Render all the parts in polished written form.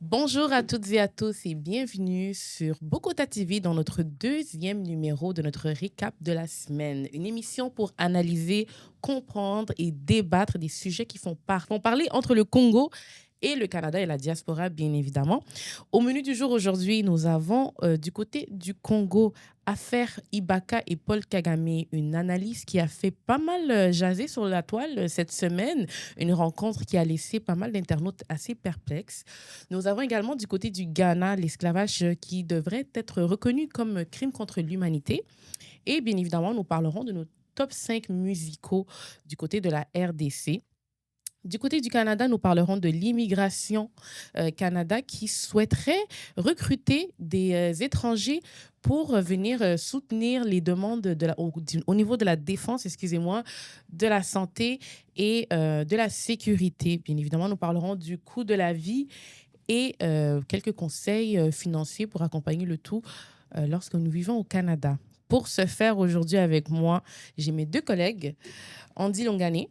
Bonjour à toutes et à tous et bienvenue sur Bogota TV dans notre deuxième numéro de notre récap de la semaine. Une émission pour analyser, comprendre et débattre des sujets qui font parler entre le Congo et le Canada et la diaspora, bien évidemment. Au menu du jour aujourd'hui, nous avons du côté du Congo Affaire Ibaka et Paul Kagame, une analyse qui a fait pas mal jaser sur la toile cette semaine, une rencontre qui a laissé pas mal d'internautes assez perplexes. Nous avons également du côté du Ghana l'esclavage qui devrait être reconnu comme crime contre l'humanité. Et bien évidemment, nous parlerons de nos top 5 musicaux du côté de la RDC. Du côté du Canada, nous parlerons de l'immigration Canada qui souhaiterait recruter des étrangers pour venir soutenir les demandes au niveau de la défense, excusez-moi, de la santé et de la sécurité. Bien évidemment, nous parlerons du coût de la vie et quelques conseils financiers pour accompagner le tout lorsque nous vivons au Canada. Pour ce faire aujourd'hui avec moi, j'ai mes deux collègues, Andy Longané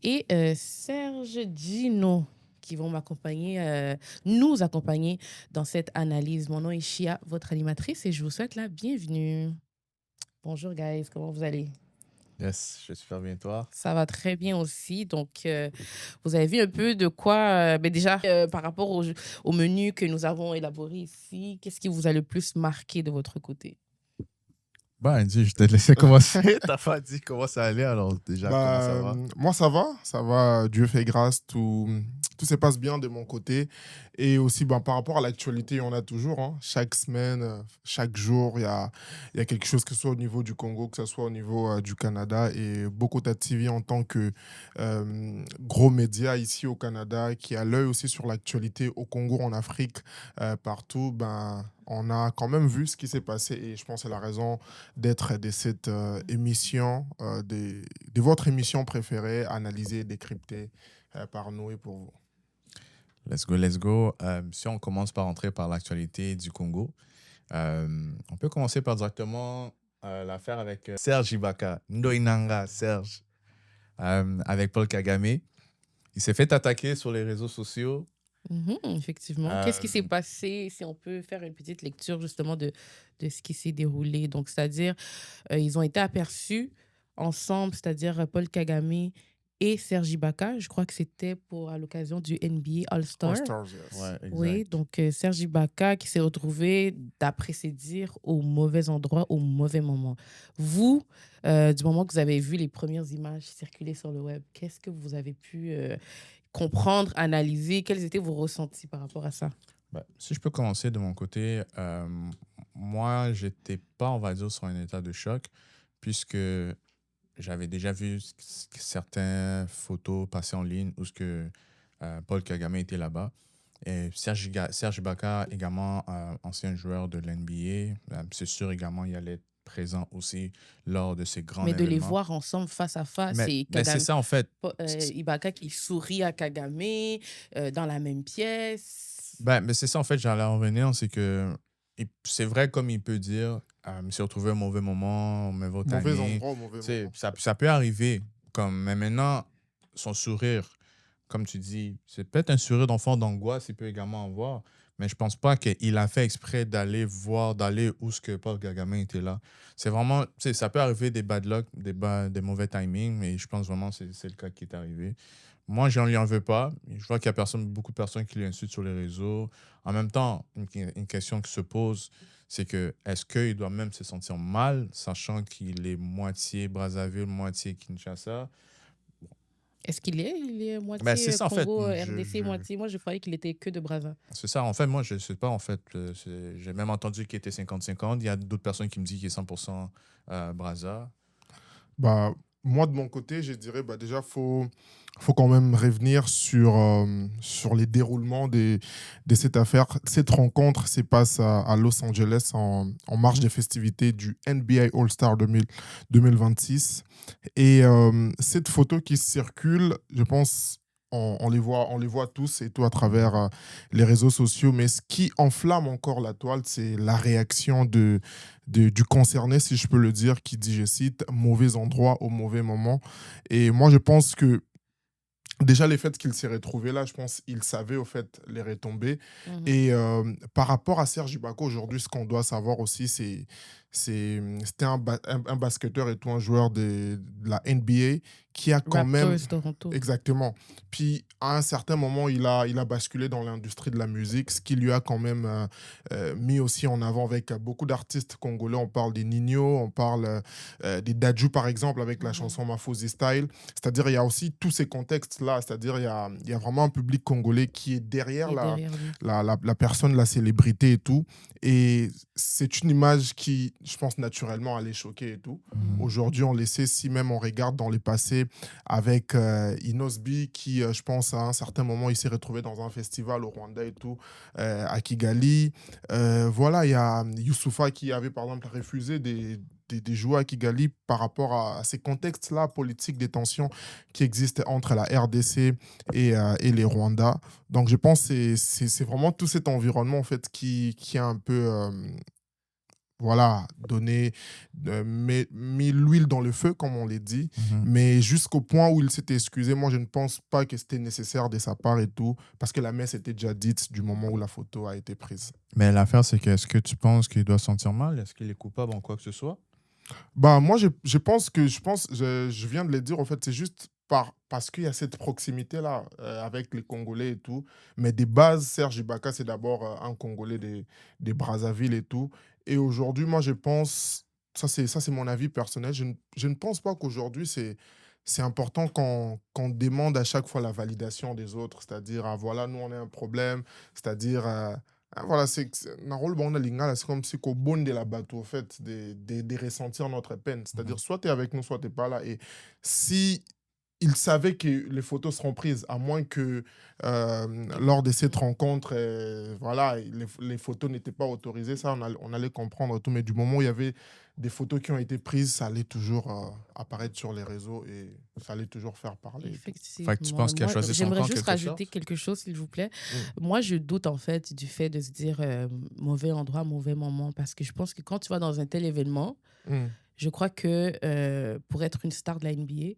et Serge Gino, qui vont nous accompagner dans cette analyse. Mon nom est Chia, votre animatrice, et je vous souhaite la bienvenue. Bonjour guys, comment vous allez? Yes, je suis super bien toi. Ça va très bien aussi. Donc, vous avez vu un peu de quoi, déjà, par rapport au menu que nous avons élaboré ici, qu'est-ce qui vous a le plus marqué de votre côté? Bah, Andy, je t'ai laissé commencer. T'as pas dit comment ça allait, alors déjà, comment ça va? Moi ça va, Dieu fait grâce, tout se passe bien de mon côté. Et aussi, par rapport à l'actualité, on a toujours, hein, chaque semaine, chaque jour, il y a quelque chose, que ce soit au niveau du Congo, que ce soit au niveau du Canada. Et Bokota TV, en tant que gros média ici au Canada, qui a l'œil aussi sur l'actualité au Congo, en Afrique, partout, on a quand même vu ce qui s'est passé. Et je pense que c'est la raison d'être de cette émission, de votre émission préférée, analysée, décryptée par nous et pour vous. Let's go, let's go. Si on commence par entrer par l'actualité du Congo, on peut commencer par directement l'affaire avec Serge Ibaka, Ndoinanga Serge, avec Paul Kagame. Il s'est fait attaquer sur les réseaux sociaux. Effectivement. Qu'est-ce qui s'est passé, si on peut faire une petite lecture justement de ce qui s'est déroulé? Donc, c'est-à-dire, ils ont été aperçus ensemble, c'est-à-dire Paul Kagame et Serge Ibaka. Je crois que c'était à l'occasion du NBA All All-Star. Stars, yes. Ouais, Oui, exact. donc Serge Ibaka qui s'est retrouvé, d'après ses dires, au mauvais endroit, au mauvais moment. Vous, du moment que vous avez vu les premières images circuler sur le web, qu'est-ce que vous avez pu comprendre, analyser? Quels étaient vos ressentis par rapport à ça? Bah, si je peux commencer de mon côté, moi, j'étais pas, on va dire, sur un état de choc, puisque j'avais déjà vu certaines photos passer en ligne où ce que Paul Kagame était là-bas. Et Serge Ibaka, également ancien joueur de l'NBA, c'est sûr également il allait être présent aussi lors de ces grands Mais de les événements. voir ensemble face à face et Mais c'est ça en fait. Ibaka qui sourit à Kagame dans la même pièce. Mais c'est ça en fait, j'allais en revenir, c'est que c'est vrai comme il peut dire, il s'est retrouvé au mauvais moment, au mauvais Mauvais timing. endroit, mauvais Tu sais, moment. ça peut arriver, mais maintenant, son sourire, comme tu dis, c'est peut-être un sourire d'enfant d'angoisse, il peut également avoir, mais je pense pas qu'il a fait exprès d'aller où ce que Paul Kagame était là. C'est vraiment, tu sais, ça peut arriver des bad luck, des mauvais timings, mais je pense vraiment que c'est le cas qui est arrivé. Moi, je ne lui en veux pas. Je vois qu'il y a beaucoup de personnes qui lui insultent sur les réseaux. En même temps, une question qui se pose, c'est que est-ce qu'il doit même se sentir mal, sachant qu'il est moitié Brazzaville, moitié Kinshasa? Est-ce il est C'est moitié ça, en fait. Congo, RDC, moitié. Moi, je croyais qu'il était que de Brazza. C'est ça. En fait, moi, je ne sais pas. En fait, j'ai même entendu qu'il était 50-50. Il y a d'autres personnes qui me disent qu'il est 100% Brazza. Bah, Moi, de mon côté, je dirais, déjà, faut quand même revenir sur les déroulements de cette affaire. Cette rencontre se passe à Los Angeles en marge des festivités du NBA All-Star 2026. Et cette photo qui circule, je pense, on les voit tous et tout à travers les réseaux sociaux. Mais ce qui enflamme encore la toile, c'est la réaction du concerné, si je peux le dire, qui dit, je cite, mauvais endroit au mauvais moment. Et moi, je pense que déjà, les faits qu'il s'est retrouvé là, je pense il savait, au fait, les retombées. Mhm. Et par rapport à Serge Ibaka, aujourd'hui, ce qu'on doit savoir aussi, c'était un basketteur et tout, un joueur de la NBA qui a quand même. Raptors Toronto. Exactement. Puis, à un certain moment, il a basculé dans l'industrie de la musique, ce qui lui a quand même mis aussi en avant avec beaucoup d'artistes congolais. On parle des Nino, on parle des Dadju, par exemple, avec la Mhm. chanson Mafosi Style. C'est-à-dire, il y a aussi tous ces contextes-là. C'est-à-dire, il y a vraiment un public congolais qui est derrière Qui est derrière lui. la personne, la célébrité et tout. Et c'est une image qui, je pense, naturellement allait choquer et tout. Aujourd'hui, on le sait, si même on regarde dans les passés avec Inosbi, qui, je pense, à un certain moment, il s'est retrouvé dans un festival au Rwanda et tout, à Kigali. Voilà, il y a Youssoufa qui avait, par exemple, refusé des joueurs à Kigali par rapport à ces contextes-là politiques, des tensions qui existent entre la RDC et les Rwandais. Donc, je pense que c'est vraiment tout cet environnement en fait, qui a un peu voilà, mis l'huile dans le feu, comme on l'a dit. Mais jusqu'au point où il s'était excusé, moi, je ne pense pas que c'était nécessaire de sa part et tout, parce que la messe était déjà dite du moment où la photo a été prise. Mais l'affaire, c'est que est-ce que tu penses qu'il doit se sentir mal? Est-ce qu'il est coupable en quoi que ce soit? Bah, moi, je pense que, je viens de le dire, en fait, c'est juste parce qu'il y a cette proximité-là avec les Congolais et tout. Mais des bases, Serge Ibaka, c'est d'abord un Congolais des Brazzaville et tout. Et aujourd'hui, moi, je pense, ça c'est mon avis personnel, je ne pense pas qu'aujourd'hui, c'est important qu'on demande à chaque fois la validation des autres. C'est-à-dire, ah, voilà, nous, on a un problème. C'est-à-dire, voilà, un rôle bon, on a lingala, c'est comme si qu'au bon de la bateau, au fait, de ressentir notre peine. C'est-à-dire, soit tu es avec nous, soit tu n'es pas là. Et si il savait que les photos seront prises, à moins que lors de cette rencontre, voilà, les photos n'étaient pas autorisées, ça, on allait comprendre tout. Mais du moment où il y avait des photos qui ont été prises, ça allait toujours apparaître sur les réseaux et ça allait toujours faire parler et tout. Fait que tu penses qu'il a choisi son J'aimerais camp, juste quelque rajouter sorte? quelque chose, s'il vous plaît. Mm. Moi, je doute en fait du fait de se dire mauvais endroit, mauvais moment, parce que je pense que quand tu vas dans un tel événement, Mm. je crois que pour être une star de la NBA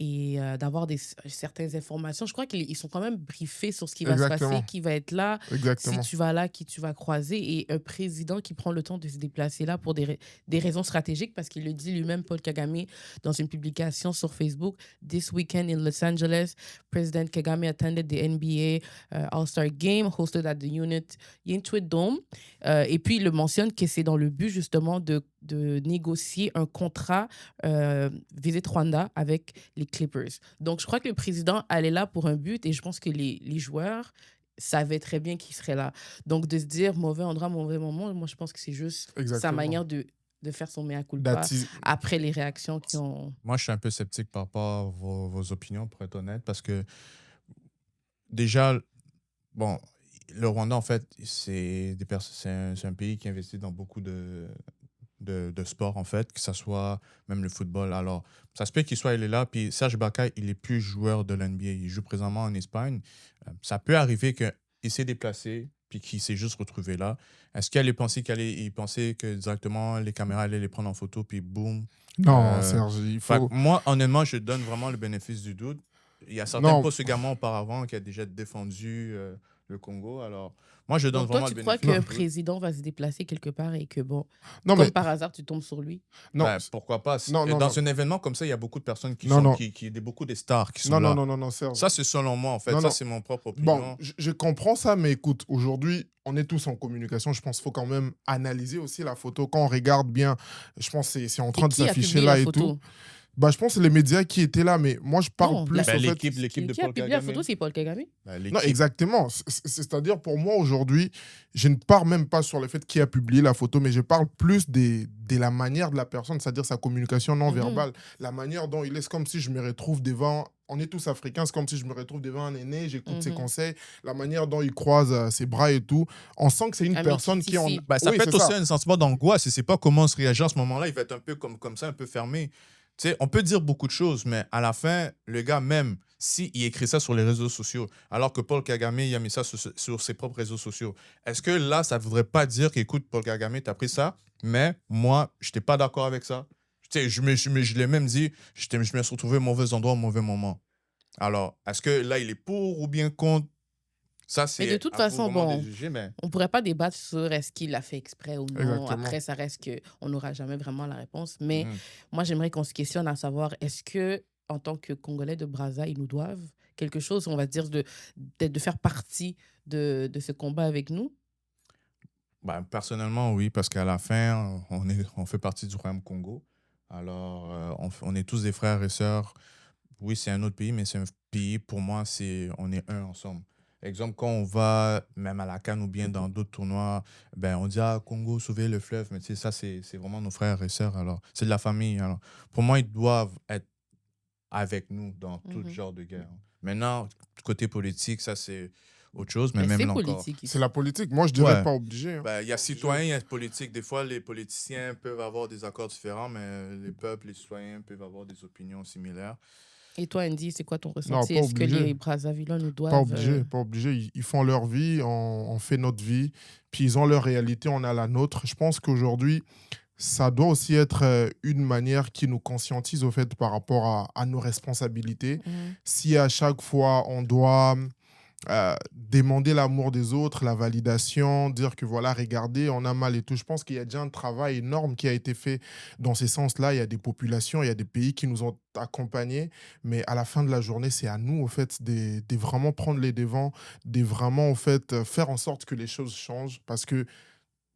et d'avoir certaines informations, je crois qu'ils sont quand même briefés sur ce qui va se passer, Exactement. qui va être là, si Exactement. tu vas là, qui tu vas croiser, et un président qui prend le temps de se déplacer là pour des raisons stratégiques, parce qu'il le dit lui-même, Paul Kagame, dans une publication sur Facebook. This weekend in Los Angeles, President Kagame attended the NBA All-Star Game hosted at the Yintwit Dome. Et puis, il le mentionne que c'est dans le but justement de négocier un contrat Visit Rwanda avec les Clippers. Donc, je crois que le président allait là pour un but et je pense que les joueurs savaient très bien qu'il serait là. Donc, de se dire mauvais endroit, mauvais moment, moi, je pense que c'est juste sa Exactement. manière de faire son mea culpa That's it. après les réactions qui ont... Moi, je suis un peu sceptique par rapport à vos opinions, pour être honnête, parce que déjà, bon, le Rwanda, en fait, c'est un pays qui investit dans beaucoup de sports, en fait, que ce soit même le football. Alors, ça se peut qu'il soit il est là, puis Serge Ibaka, il est plus joueur de l'NBA. Il joue présentement en Espagne. Ça peut arriver qu'il s'est déplacé, puis qu'il s'est juste retrouvé là. Est-ce qu'il pensait il pensait que directement les caméras allaient les prendre en photo, puis boum? Non, Serge, il Fait que faut. moi, honnêtement, je donne vraiment le bénéfice du doute. Il y a certains Non, postes également auparavant qui a déjà défendu le Congo. Alors, moi, je donne Donc, toi, vraiment tu le crois bénéfice qu'un du doute. président va se déplacer quelque part et que, bon, non, comme mais. par hasard, tu tombes sur lui? Non, Ben, pourquoi pas? non, non, Dans non. un événement comme ça, il y a beaucoup de personnes qui Non, sont, non. beaucoup de stars qui sont Non, là. non, non, non, non, Serge. Ça, c'est selon moi, en fait. Non, Ça, non. c'est mon propre Bon, opinion. je comprends ça, mais écoute, aujourd'hui, on est tous en communication. Je pense qu'il faut quand même analyser aussi la photo. Quand on regarde bien, je pense que c'est en train Et de qui a s'afficher publié là la et photo? tout. Bah, je pense que c'est les médias qui étaient là, mais moi, je parle Non, plus la- en fait. L'équipe de Qui a Paul publié la Kagame. photo, c'est Paul Kagame? Ben, Non, l'équipe. exactement. C'est-à-dire, pour moi, aujourd'hui, je ne pars même pas sur le fait qui a publié la photo, mais je parle plus de la manière de la personne, c'est-à-dire sa communication non verbale, la manière dont il est. C'est comme si je me retrouve devant. On est tous africains, c'est comme si je me retrouve devant un aîné, j'écoute ses conseils, la manière dont il croise ses bras et tout. On sent que c'est une Ami personne Kitty, qui en. si. Ben, ça Oui, peut c'est être aussi ça. un sentiment d'angoisse. Il ne sait pas comment se réagir à ce moment-là. Il va être un peu comme ça, un peu fermé. Tu sais, on peut dire beaucoup de choses, mais à la fin, le gars, même s'il écrit ça sur les réseaux sociaux, alors que Paul Kagame, il a mis ça sur ses propres réseaux sociaux, est-ce que là, ça ne voudrait pas dire qu'écoute, Paul Kagame, tu as pris ça, mais moi, je n'étais pas d'accord avec ça? Tu sais, je l'ai même dit, je me suis retrouvé au mauvais endroit, au mauvais moment. Alors, est-ce que là, il est pour ou bien contre? Ça, Mais de c'est toute à vous façon, vraiment de bon, juger, mais on pourrait pas débattre sur est-ce qu'il l'a fait exprès ou non. Exactement. Après, ça reste que on n'aura jamais vraiment la réponse. Mais mhm. moi, j'aimerais qu'on se questionne à savoir est-ce que, en tant que Congolais de Brazza, ils nous doivent quelque chose, on va dire, de faire partie de ce combat avec nous? Ben, personnellement, oui, parce qu'à la fin, on fait partie du Royaume Congo. Alors, on est tous des frères et sœurs. Oui, c'est un autre pays, mais c'est un pays, pour moi, on est un ensemble. Exemple, quand on va même à la CAN ou bien dans d'autres tournois, ben, on dit, ah, Congo, sauver le fleuve. Mais tu sais, ça, c'est vraiment nos frères et sœurs. Alors, c'est de la famille. Alors, pour moi, ils doivent être avec nous dans tout Mhm. genre de guerre. Maintenant, côté politique, ça, c'est autre chose, mais Mais même c'est là encore. politique C'est ici. la politique. Moi, je dirais Ouais. pas obligé. Hein. Ben, il y a Pas obligé. citoyens, il y a politique. Des fois, les politiciens peuvent avoir des accords différents, mais les peuples, les citoyens peuvent avoir des opinions similaires. Et toi, Andy, c'est quoi ton Non, ressenti? pas Est-ce que obligé. les Brazzavillois nous Pas doivent... obligé, pas obligé. Ils font leur vie, on fait notre vie, puis ils ont leur réalité, on a la nôtre. Je pense qu'aujourd'hui, ça doit aussi être une manière qui nous conscientise au fait par rapport à nos responsabilités. Mhm. Si à chaque fois on doit demander l'amour des autres, la validation, dire que voilà, regardez, on a mal et tout. Je pense qu'il y a déjà un travail énorme qui a été fait dans ces sens-là. Il y a des populations, il y a des pays qui nous ont accompagnés, mais à la fin de la journée, c'est à nous, au fait, de vraiment prendre les devants, de vraiment, au fait, faire en sorte que les choses changent, parce que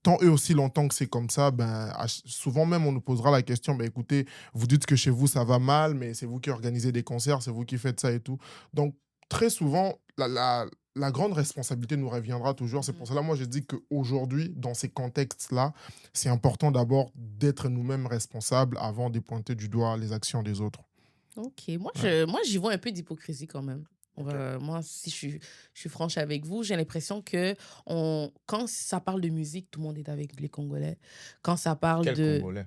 tant et aussi longtemps que c'est comme ça, ben, souvent même on nous posera la question, ben, écoutez, vous dites que chez vous ça va mal, mais c'est vous qui organisez des concerts, c'est vous qui faites ça et tout. Donc très souvent, la grande responsabilité nous reviendra toujours. C'est Mhm. pour cela, moi, je dis qu'aujourd'hui, dans ces contextes-là, c'est important d'abord d'être nous-mêmes responsables avant de pointer du doigt les actions des autres. Ok, Ouais. moi j'y vois un peu d'hypocrisie quand même. Ok. Moi, si je suis franche avec vous, j'ai l'impression que quand ça parle de musique, tout le monde est avec les Congolais. Quand ça parle Quel de Congolais?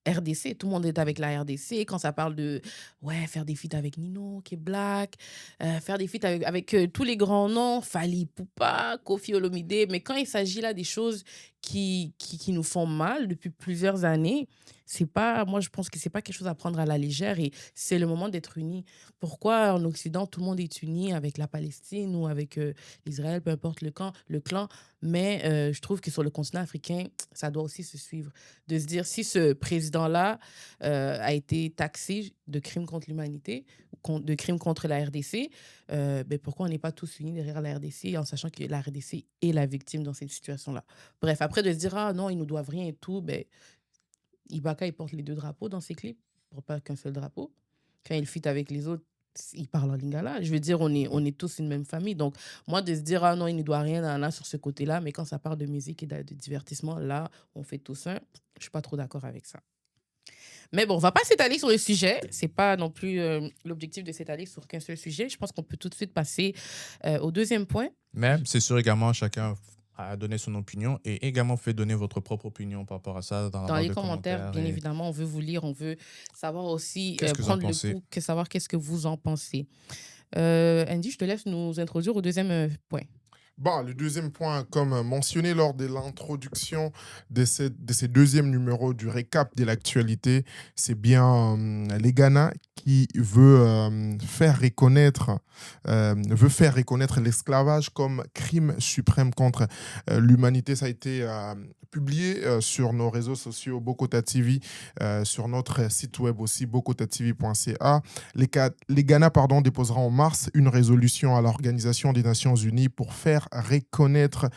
RDC, tout le monde est avec la RDC. Quand ça parle de ouais, faire des feats avec Nino, qui est black, faire des feats avec tous les grands noms, Fally Ipupa, Koffi Olomide. Mais quand il s'agit là des choses qui nous font mal depuis plusieurs années, c'est pas, moi je pense que c'est pas quelque chose à prendre à la légère et c'est le moment d'être unis. Pourquoi en Occident tout le monde est uni avec la Palestine ou avec l'Israël, peu importe le clan, mais je trouve que sur le continent africain, ça doit aussi se suivre de se dire si ce président-là a été taxé de crimes contre l'humanité, de crimes contre la RDC, ben pourquoi on n'est pas tous unis derrière la RDC en sachant que la RDC est la victime dans cette situation-là. Bref, après de se dire, ah non, ils nous doivent rien et tout, ben, Ibaka, il porte les deux drapeaux dans ses clips, pour pas qu'un seul drapeau. Quand il fit avec les autres, il parle en lingala. Je veux dire, on est tous une même famille. Donc, moi, de se dire, ah non, il ne doit rien à sur ce côté-là, mais quand ça parle de musique et de divertissement, là, on fait tout ça. Je suis pas trop d'accord avec ça. Mais bon, on va pas s'étaler sur le sujet. C'est pas non plus l'objectif de s'étaler sur qu'un seul sujet. Je pense qu'on peut tout de suite passer au deuxième point. Mais c'est sûr également, chacun a donné son opinion et également fait donner votre propre opinion par rapport à ça dans la Dans barre les de commentaires, commentaires. bien Et évidemment, on veut vous lire, on veut savoir aussi, qu'est-ce que vous en prendre le pensez? pouls, savoir qu'est-ce que vous en pensez. Andy, je te laisse nous introduire au deuxième point. Bon, le deuxième point, comme mentionné lors de l'introduction de ces deuxièmes numéros du récap de l'actualité, c'est bien les Ghana qui veut faire reconnaître l'esclavage comme crime suprême contre l'humanité. Ça a été publié sur nos réseaux sociaux Bokota TV, sur notre site web aussi bokotatv.ca. Les Ghana déposera en mars une résolution à l'Organisation des Nations Unies pour faire reconnaître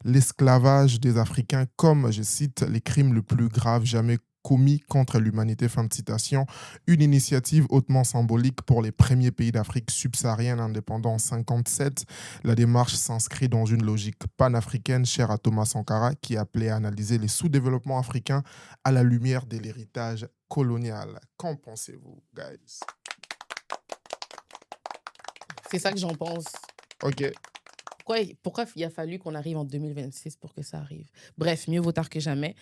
l'esclavage des Africains comme, je cite, les crimes les plus graves jamais commis contre l'humanité. Fin de citation. Une initiative hautement symbolique pour les premiers pays d'Afrique subsaharienne indépendants en 1957. La démarche s'inscrit dans une logique panafricaine chère à Thomas Sankara qui appelait à analyser les sous-développements africains à la lumière de l'héritage colonial. Qu'en pensez-vous, guys? C'est ça que j'en pense. Ok. Pourquoi il a fallu qu'on arrive en 2026 pour que ça arrive? Bref, mieux vaut tard que jamais.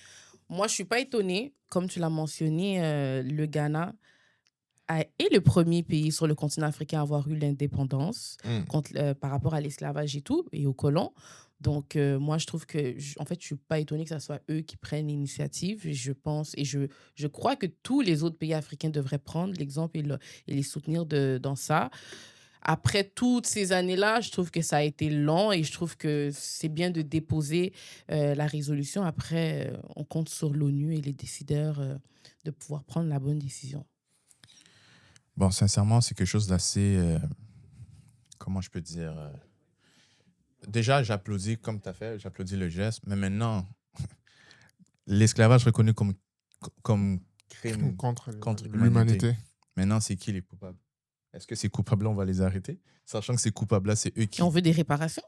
Moi, je ne suis pas étonnée. Comme tu l'as mentionné, le Ghana est le premier pays sur le continent africain à avoir eu l'indépendance par rapport à l'esclavage et tout, et aux colons. Donc, moi, je trouve que, en fait, je ne suis pas étonnée que ce soit eux qui prennent l'initiative. Je pense et je crois que tous les autres pays africains devraient prendre l'exemple et les soutenir dans ça. après toutes ces années-là, je trouve que ça a été long et je trouve que c'est bien de déposer la résolution. Après, on compte sur l'ONU et les décideurs de pouvoir prendre la bonne décision. Bon, sincèrement, c'est quelque chose d'assez. Comment je peux dire déjà, j'applaudis comme tu as fait, j'applaudis le geste, mais maintenant, l'esclavage reconnu comme crime contre contre l'humanité. l'humanité. Maintenant, c'est qui les coupables? Est-ce que ces coupables-là, on va les arrêter? Sachant que ces coupables-là, c'est eux qui. Et on veut des réparations.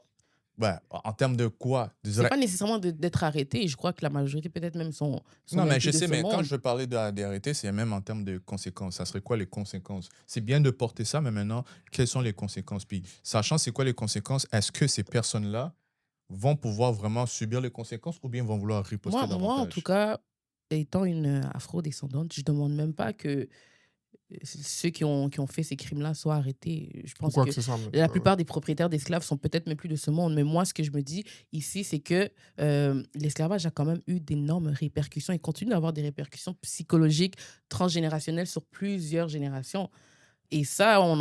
Ouais, en termes de quoi? C'est pas nécessairement d'être arrêté. Je crois que la majorité, peut-être même, sont Non, mais même je plus de sais, ce mais quand monde. je veux parler d'arrêter, c'est même en termes de conséquences. Ça serait quoi les conséquences? C'est bien de porter ça, mais maintenant, quelles sont les conséquences? Puis, sachant c'est quoi les conséquences, est-ce que ces personnes-là vont pouvoir vraiment subir les conséquences ou bien vont vouloir riposter Moi, davantage? en tout cas, étant une afro-descendante, je demande même pas que ceux qui ont fait ces crimes-là soient arrêtés. Je Ou pense quoi que que ce soit. la plupart des propriétaires d'esclaves sont peut-être même plus de ce monde. Mais moi, ce que je me dis ici, c'est que l'esclavage a quand même eu d'énormes répercussions et continue d'avoir des répercussions psychologiques transgénérationnelles sur plusieurs générations. Et ça, on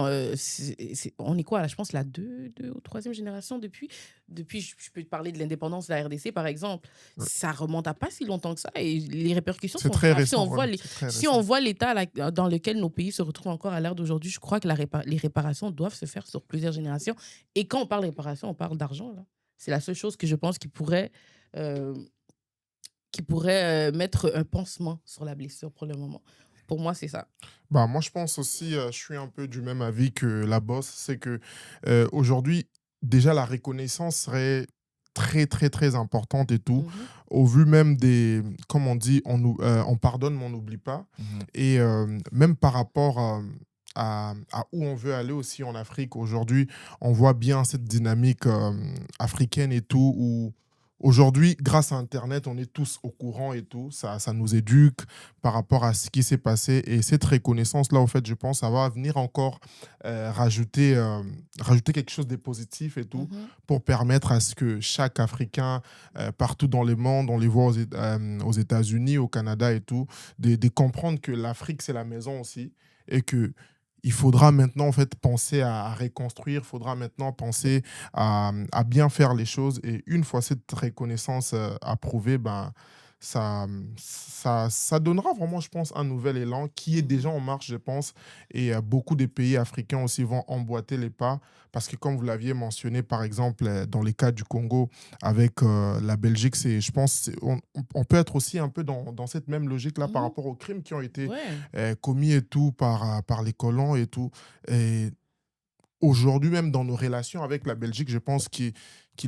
est quoi là? Je pense la deux ou troisième génération depuis. Je peux te parler de l'indépendance de la RDC, par exemple. Ouais. Ça remonte à pas si longtemps que ça. Et les répercussions C'est sont très graves. Si on récent. voit ouais, c'est très si récent. on voit l'état dans lequel nos pays se retrouvent encore à l'ère d'aujourd'hui, je crois que les réparations doivent se faire sur plusieurs générations. Et quand on parle de réparation, on parle d'argent, là. C'est la seule chose que je pense euh, qui pourrait mettre un pansement sur la blessure pour le moment. Pour moi, c'est ça. Bah, moi, je pense aussi, je suis un peu du même avis que la boss, c'est que aujourd'hui, déjà, la reconnaissance serait très, très, très importante et tout, Mhm. au vu même des, comme on dit, on pardonne, mais on n'oublie pas. Mhm. Et même par rapport à où on veut aller aussi en Afrique, aujourd'hui, on voit bien cette dynamique africaine et tout, où aujourd'hui, grâce à Internet, on est tous au courant et tout, ça nous éduque par rapport à ce qui s'est passé. Et cette reconnaissance-là, au fait, je pense, ça va venir encore rajouter quelque chose de positif et tout, Mhm. pour permettre à ce que chaque Africain, partout dans le monde, on les voit aux États-Unis, au Canada et tout, de comprendre que l'Afrique, c'est la maison aussi et que il faudra maintenant en fait penser à reconstruire, il faudra maintenant penser à bien faire les choses. Et une fois cette reconnaissance approuvée, ben, ça donnera vraiment, je pense, un nouvel élan qui est déjà en marche, je pense. Et beaucoup de pays africains aussi vont emboîter les pas. Parce que comme vous l'aviez mentionné, par exemple, dans les cas du Congo avec la Belgique, je pense, on peut être aussi un peu dans cette même logique-là par Mhm. rapport aux crimes qui ont été Ouais. commis et tout par les colons et tout. Et aujourd'hui, même dans nos relations avec la Belgique, je pense qu'il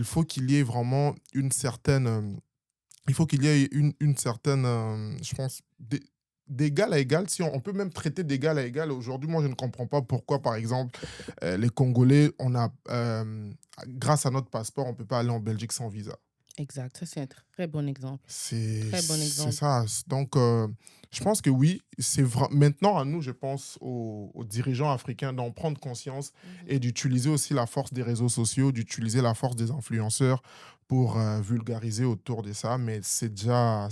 faut qu'il y ait vraiment une certaine. Il faut qu'il y ait une certaine. Je pense. D'égal à égal, si on peut même traiter d'égal à égal. Aujourd'hui, moi, je ne comprends pas pourquoi, par exemple, les Congolais, grâce à notre passeport, on ne peut pas aller en Belgique sans visa. Exact. Ça, c'est un très bon exemple. C'est Très bon c'est exemple. ça. Donc, je pense que oui, maintenant à nous, je pense, aux dirigeants africains d'en prendre conscience et d'utiliser aussi la force des réseaux sociaux, d'utiliser la force des influenceurs pour vulgariser autour de ça. Mais c'est déjà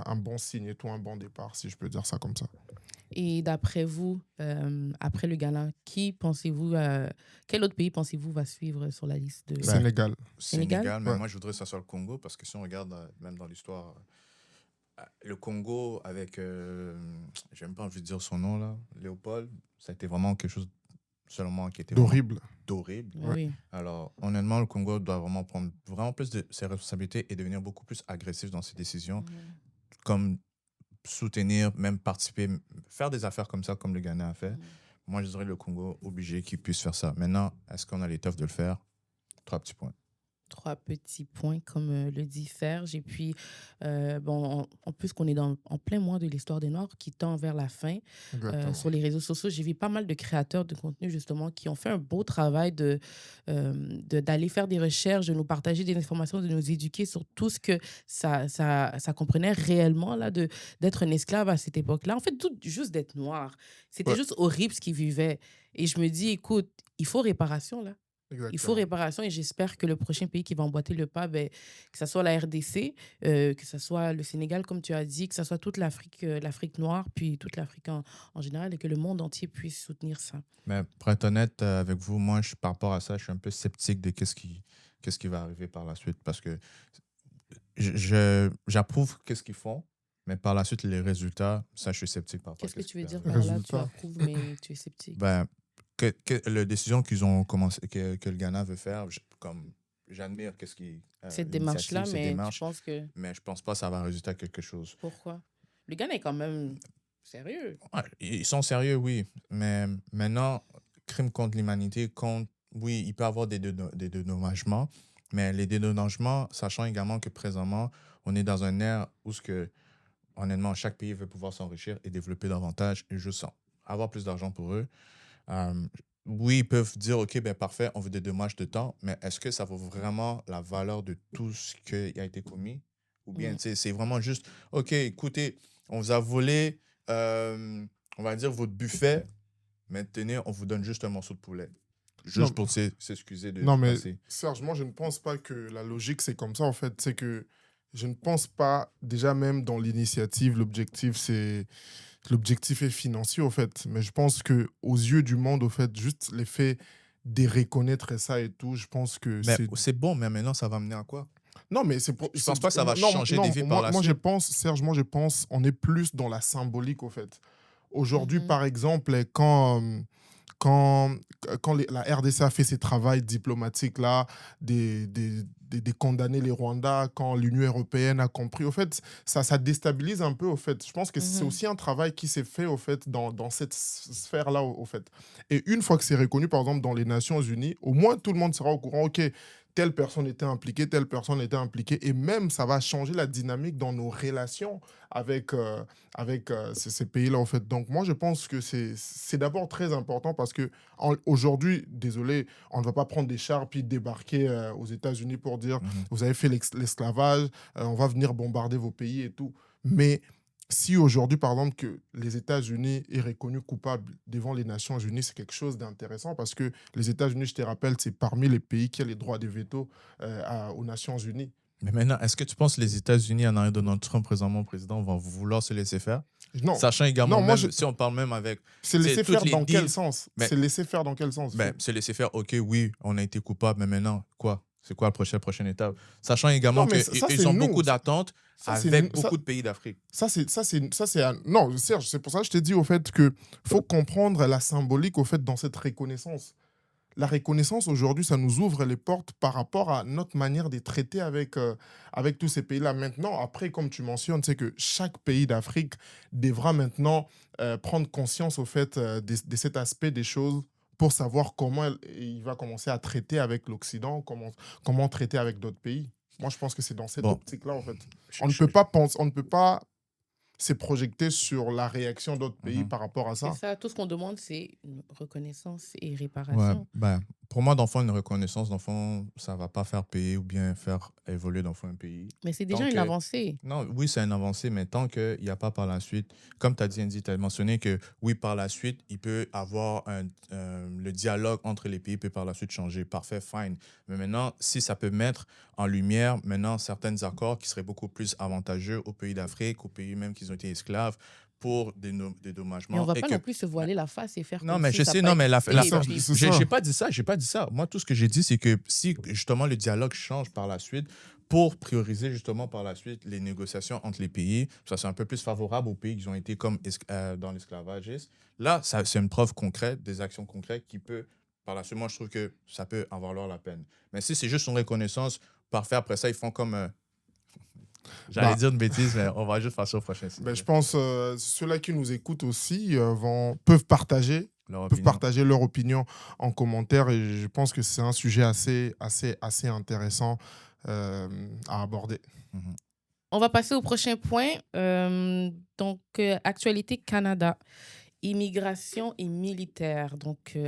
un bon signe et tout, un bon départ, si je peux dire ça comme ça. Et d'après vous, après le Ghana, quel autre pays pensez-vous va suivre sur la liste de... Ben, Sénégal. Sénégal? Sénégal, mais Ouais. moi je voudrais que ça soit le Congo parce que si on regarde même dans l'histoire, le Congo avec, j'ai même pas envie de dire son nom là, Léopold, ça a été vraiment quelque chose seulement qui était vraiment D'horrible. d'horrible. Ah oui. Alors honnêtement, le Congo doit vraiment prendre vraiment plus de ses responsabilités et devenir beaucoup plus agressif dans ses décisions, comme soutenir, même participer, faire des affaires comme ça, comme le Ghana a fait. Moi, je dirais le Congo obligé qu'il puisse faire ça. Maintenant, est-ce qu'on a l'étoffe de le faire? 3 petits points. 3 petits points, comme le dit Serge. Et puis, en plus qu'on est en plein mois de l'histoire des Noirs qui tend vers la fin, Exactement. sur les réseaux sociaux, j'ai vu pas mal de créateurs de contenu, justement, qui ont fait un beau travail d'aller faire des recherches, de nous partager des informations, de nous éduquer sur tout ce que ça comprenait réellement, là, d'être un esclave à cette époque-là. En fait, juste d'être noir. C'était Ouais. juste horrible ce qu'ils vivaient. Et je me dis, écoute, il faut réparation, là. Il faut Exactement. réparation et j'espère que le prochain pays qui va emboîter le pas, ben, que ce soit la RDC, que ce soit le Sénégal, comme tu as dit, que ce soit toute l'Afrique noire, puis toute l'Afrique en général, et que le monde entier puisse soutenir ça. Mais pour être honnête avec vous, moi, par rapport à ça, je suis un peu sceptique de qu'est-ce qui va arriver par la suite parce que j'approuve qu'est-ce qu'ils font, mais par la suite, les résultats, ça, je suis sceptique par rapport à Qu'est-ce que qu'est-ce tu qui veux peut dire arriver. par là? Tu Résultat. approuves, mais tu es sceptique. Ben, la décision qu'ils ont commencé, que le Ghana veut faire, comme j'admire Cette l'initiative, démarche-là, cette mais tu démarche, penses que... mais je pense pas que ça va résulter à quelque chose. Pourquoi? Le Ghana est quand même sérieux. Ouais, ils sont sérieux, oui, mais maintenant, crime contre l'humanité, oui, il peut y avoir des dédommagemements, mais les dédommagements, sachant également que présentement, on est dans un ère où honnêtement, chaque pays veut pouvoir s'enrichir et développer davantage et juste avoir plus d'argent pour eux. Euh, oui, ils peuvent dire, OK, ben parfait, on veut des dommages de temps, mais est-ce que ça vaut vraiment la valeur de tout ce qui a été commis? Ou bien, Mm. tu sais, c'est vraiment juste, OK, écoutez, on vous a volé, on va dire, votre buffet, mais tenez, on vous donne juste un morceau de poulet. Non, Juste pour s'excuser non, du mais passé. Serge, moi, je ne pense pas que la logique, c'est comme ça, en fait. C'est que je ne pense pas, déjà même dans l'initiative, l'objectif est financier, au fait. Mais je pense que aux yeux du monde, au fait, juste l'effet de reconnaître ça et tout, je pense que Mais c'est... c'est bon, mais maintenant, ça va mener à quoi? Non, mais Je pense pas que ça va changer des vies par la moi, je suite. pense, Serge, moi, je pense, on est plus dans la symbolique, au fait. Aujourd'hui, Mhm. par exemple, quand, la RDC a fait ses travaux diplomatiques là, de condamner les Rwandais, quand l'Union européenne a compris, au fait, ça déstabilise un peu, au fait. Je pense que c'est Mhm. aussi un travail qui s'est fait, au fait, dans cette sphère-là, au fait. Et une fois que c'est reconnu, par exemple, dans les Nations Unies, au moins tout le monde sera au courant, OK, telle personne était impliquée, telle personne était impliquée, et même ça va changer la dynamique dans nos relations avec ces pays-là, en fait. Donc, moi, je pense que c'est d'abord très important parce que aujourd'hui, désolé, on ne va pas prendre des chars puis débarquer aux États-Unis pour dire Mhm. vous avez fait l'esclavage, on va venir bombarder vos pays et tout. Mais si aujourd'hui, par exemple, que les États-Unis est reconnu coupable devant les Nations Unies, c'est quelque chose d'intéressant parce que les États-Unis, je te rappelle, c'est parmi les pays qui ont les droits de veto aux Nations Unies. Mais maintenant, est-ce que tu penses que les États-Unis, en arrière de Donald Trump, présentement président, vont vouloir se laisser faire? Non, Sachant également, non, moi, même si on parle même avec c'est tu sais, laisser toutes faire les dans quel deals, sens? mais C'est laisser faire dans quel sens? se laisser faire, OK, oui, on a été coupable, mais maintenant, quoi? C'est quoi la prochaine étape? Sachant Non, également mais ça, c'est qu'ils ont beaucoup nous. d'attentes Ça, c'est avec ça, beaucoup de pays d'Afrique. non, Serge, c'est pour ça que je t'ai dit au fait que faut comprendre la symbolique au fait dans cette reconnaissance. La reconnaissance aujourd'hui, ça nous ouvre les portes par rapport à notre manière de traiter avec tous ces pays-là. Maintenant, après, comme tu mentionnes, c'est que chaque pays d'Afrique devra maintenant prendre conscience au fait de cet aspect des choses pour savoir comment il va commencer à traiter avec l'Occident, comment traiter avec d'autres pays. Moi, je pense que c'est dans cette Bon, optique-là, en fait. je- On ne je- peut pas penser, on ne peut pas se projeter sur la réaction d'autres pays Mhm. par rapport à C'est ça. ça, tout ce qu'on demande, c'est une reconnaissance et Ouais, réparation. ben, pour moi, d'enfant, une reconnaissance d'enfant, ça va pas faire payer ou bien faire évoluer d'enfant un pays. Mais c'est Tant déjà une que avancée. Non, oui, c'est un avancé, mais tant qu'il n'y a pas par la suite, comme tu as dit, Andy, tu as mentionné que oui, par la suite, il peut avoir le dialogue entre les pays peut par la suite changer. Parfait, fine. Mais maintenant, si ça peut mettre en lumière maintenant certains accords qui seraient beaucoup plus avantageux aux pays d'Afrique, aux pays même qui ont été esclaves pour des Mais on dédommagements va et pas que non plus se voiler la face et faire non, comme mais si je ça n'a sais, pas non, mais existé. C'est Et ça, puis, c'est ça. j'ai pas dit ça, j'ai pas dit ça. Moi, tout ce que j'ai dit, c'est que si justement le dialogue change par la suite pour prioriser justement par la suite les négociations entre les pays, ça c'est un peu plus favorable aux pays qui ont été comme dans l'esclavage. Là, ça, c'est une preuve concrète, des actions concrètes qui peut, par la suite, moi je trouve que ça peut en valoir la peine. Mais si c'est juste une reconnaissance, parfait, après ça, ils font comme, j'allais Bah, dire une bêtise, mais on va juste faire ça au prochain ben, je sujet. pense ceux-là qui nous écoutent aussi Leur peuvent opinion. partager leur opinion en commentaire et je pense que c'est un sujet assez intéressant à aborder. Mhm. on va passer au prochain point. Actualité Canada. Immigration et militaire.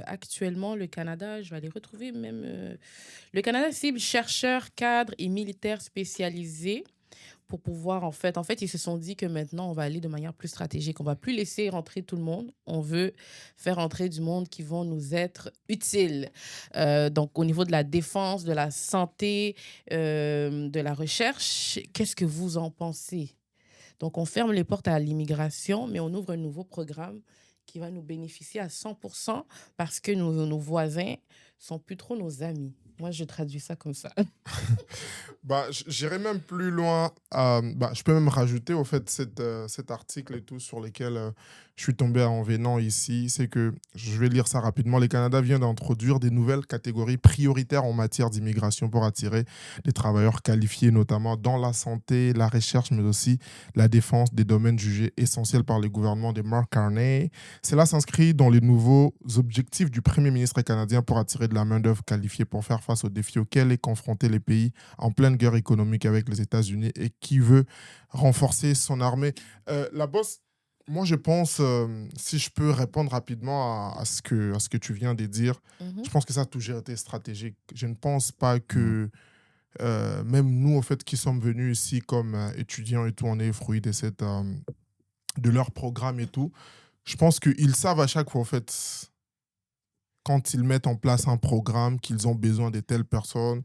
Actuellement, le Canada, je vais aller retrouver même. Le Canada cible chercheurs, cadres et militaires spécialisés pour pouvoir, en fait, ils se sont dit que maintenant, on va aller de manière plus stratégique. On va plus laisser rentrer tout le monde. On veut faire rentrer du monde qui vont nous être utiles. Donc, au niveau de la défense, de la santé, de la recherche, qu'est-ce que vous en pensez? Donc, on ferme les portes à l'immigration, mais on ouvre un nouveau programme qui va nous bénéficier à 100% parce que nos voisins sont plus trop nos amis. Moi, je traduis ça comme ça. J'irai même plus loin. Je peux même rajouter au fait cet article et tout sur lequel je suis tombé en venant ici. C'est que, je vais lire ça rapidement, le Canada vient d'introduire des nouvelles catégories prioritaires en matière d'immigration pour attirer des travailleurs qualifiés, notamment dans la santé, la recherche, mais aussi la défense, des domaines jugés essentiels par le gouvernement de Mark Carney. Cela s'inscrit dans les nouveaux objectifs du Premier ministre canadien pour attirer de la main-d'œuvre qualifiée pour faire face aux défis auxquels est confronté les pays en pleine guerre économique avec les États-Unis et qui veut renforcer son armée. La bosse, moi je pense, si je peux répondre rapidement à ce que tu viens de dire, Mhm. je pense que ça a toujours été stratégique. Je ne pense pas que même nous, au fait, qui sommes venus ici comme étudiants et tout, on est fruit de leur programme et tout. Je pense qu'ils savent à chaque fois, en fait, quand ils mettent en place un programme, qu'ils ont besoin de telles personnes,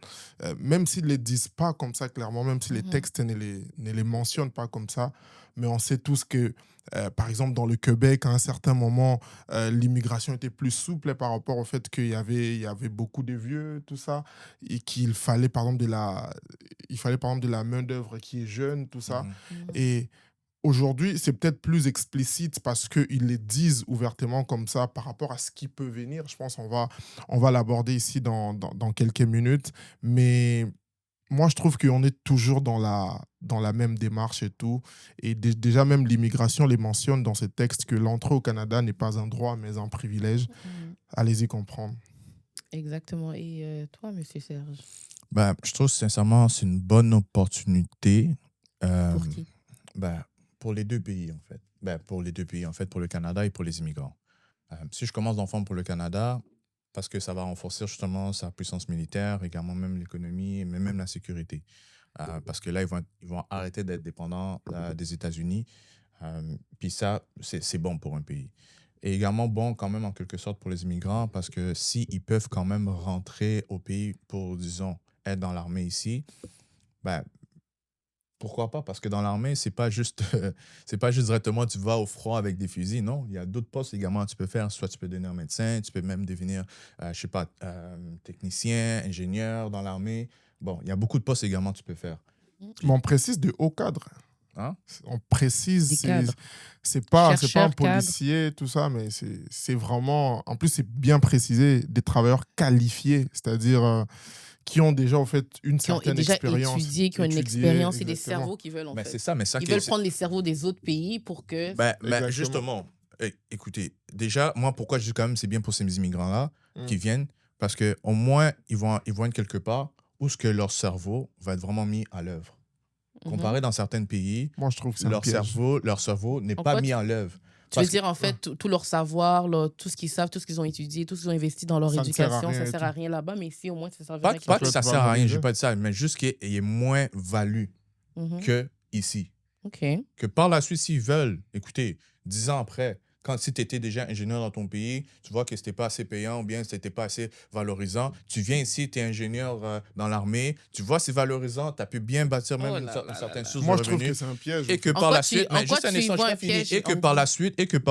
même s'ils ne les disent pas comme ça clairement, même si les Mhm. textes ne les mentionnent pas comme ça, mais on sait tous que, par exemple, dans le Québec, à un certain moment, l'immigration était plus souple par rapport au fait qu'il y avait beaucoup de vieux, tout ça, et qu'il fallait, par exemple, de la main-d'œuvre qui est jeune, tout ça. Mhm. Mhm. Et aujourd'hui, c'est peut-être plus explicite parce qu'ils les disent ouvertement comme ça par rapport à ce qui peut venir. Je pense on va l'aborder ici dans quelques minutes. Mais moi, je trouve qu'on est toujours dans la même démarche et tout. Et déjà, même l'immigration les mentionne dans ces textes que l'entrée au Canada n'est pas un droit, mais un privilège. Mhm. Allez-y comprendre. Exactement. Et toi, Monsieur Serge, Je trouve sincèrement c'est une bonne opportunité pour qui? ben, pour les deux pays, en fait. Pour les deux pays, en fait, pour le Canada et pour les immigrants. Si je commence d'enfant pour le Canada, parce que ça va renforcer justement sa puissance militaire, également même l'économie, mais même la sécurité. Parce que là, ils vont arrêter d'être dépendants des États-Unis. Puis ça, c'est bon pour un pays. Et également bon quand même en quelque sorte pour les immigrants, parce que s'ils peuvent quand même rentrer au pays pour, disons, être dans l'armée ici, ben, pourquoi pas? Parce que dans l'armée, c'est pas juste, c'est pas juste directement tu vas au front avec des fusils, non. Il y a d'autres postes également que tu peux faire. Soit tu peux devenir médecin, tu peux même devenir, je sais pas, technicien, ingénieur dans l'armée. Bon, il y a beaucoup de postes également que tu peux faire. Mais on précise de haut cadre. Hein? On précise, Des cadres. c'est pas un Chercheurs, cadres. policier, tout ça, mais c'est vraiment, en plus, c'est bien précisé, des travailleurs qualifiés, c'est-à-dire qui ont déjà, en fait, une Qui ont certaine déjà expérience. étudié, qui ont une Étudié, expérience et des exactement. cerveaux qu'ils veulent, en Mais fait. c'est ça, mais ça Ils qui veulent est- prendre les cerveaux des autres pays pour que... mais Exactement. justement, écoutez, déjà, moi, pourquoi je dis quand même c'est bien pour ces immigrants-là qui viennent, parce que au moins, ils vont être quelque part où ce que leur cerveau va être vraiment mis à l'œuvre. Mhm. Comparé dans certains pays, Moi, je trouve que c'est un piège. leur cerveau n'est En pas quoi mis en œuvre. Tu veux Parce que- dire, en fait, tout leur savoir, tout ce qu'ils savent, tout ce qu'ils ont étudié, tout ce qu'ils ont investi dans leur Ça ne sert à éducation, rien ça et sert tout. à rien là-bas, mais ici, au moins, ça servirait Pas, à pas quelque que chose. ça tu sert à rien, valoriser. j'ai pas dit ça, mais juste qu'il y ait moins value Mhm. que ici. OK. Que par la suite, s'ils veulent, écoutez, 10 ans après, si tu étais déjà ingénieur dans ton pays, tu vois que ce n'était pas assez payant ou bien ce n'était pas assez valorisant, tu viens ici, tu es ingénieur dans l'armée, tu vois c'est valorisant, tu as pu bien bâtir même Oh une là là là certaine là. source Moi, de je trouve que revenus. c'est un piège. Et en que fait. par la quoi suite, en mais quoi juste un tu y instant, vois je un fini. piège, Et que Andy? par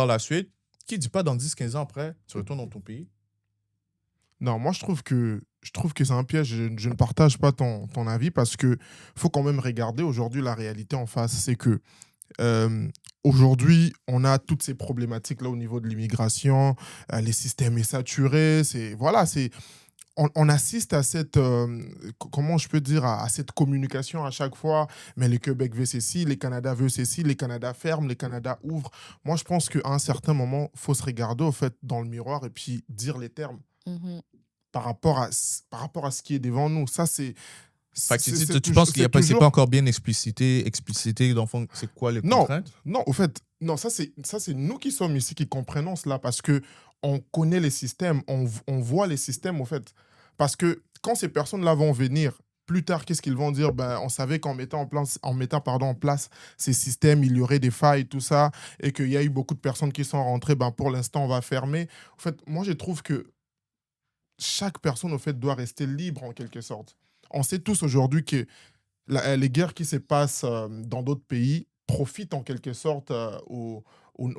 la suite, qui dit pas dans 10-15 ans après, tu retournes dans ton pays? Non, moi, je trouve que c'est un piège. Je ne partage pas ton avis parce que faut quand même regarder aujourd'hui la réalité en face. C'est que Euh, aujourd'hui, on a toutes ces problématiques-là au niveau de l'immigration. Les systèmes est saturé. On assiste à cette, comment je peux dire, à cette communication à chaque fois. Mais le Québec veut ceci, les Canada veut ceci, les Canada ferment, les Canada ouvrent. Moi, je pense qu'à un certain moment, il faut se regarder au fait dans le miroir et puis dire les termes Mhm. par rapport à ce qui est devant nous. Ça, c'est Fait que tu dis, c'est tu penses qu'il c'est n'y a pas, c'est toujours pas encore bien explicité dans le fond, c'est quoi les Non, contraintes? non, au fait, non, ça c'est nous qui sommes ici qui comprenons cela parce que on connaît les systèmes, on voit les systèmes au fait. Parce que quand ces personnes-là vont venir, plus tard, qu'est-ce qu'ils vont dire? Ben, on savait qu'en mettant en place ces systèmes, il y aurait des failles, tout ça, et qu'il y a eu beaucoup de personnes qui sont rentrées. Ben, pour l'instant, on va fermer. En fait, moi, je trouve que chaque personne, au fait, doit rester libre en quelque sorte. On sait tous aujourd'hui que les guerres qui se passent dans d'autres pays profitent en quelque sorte aux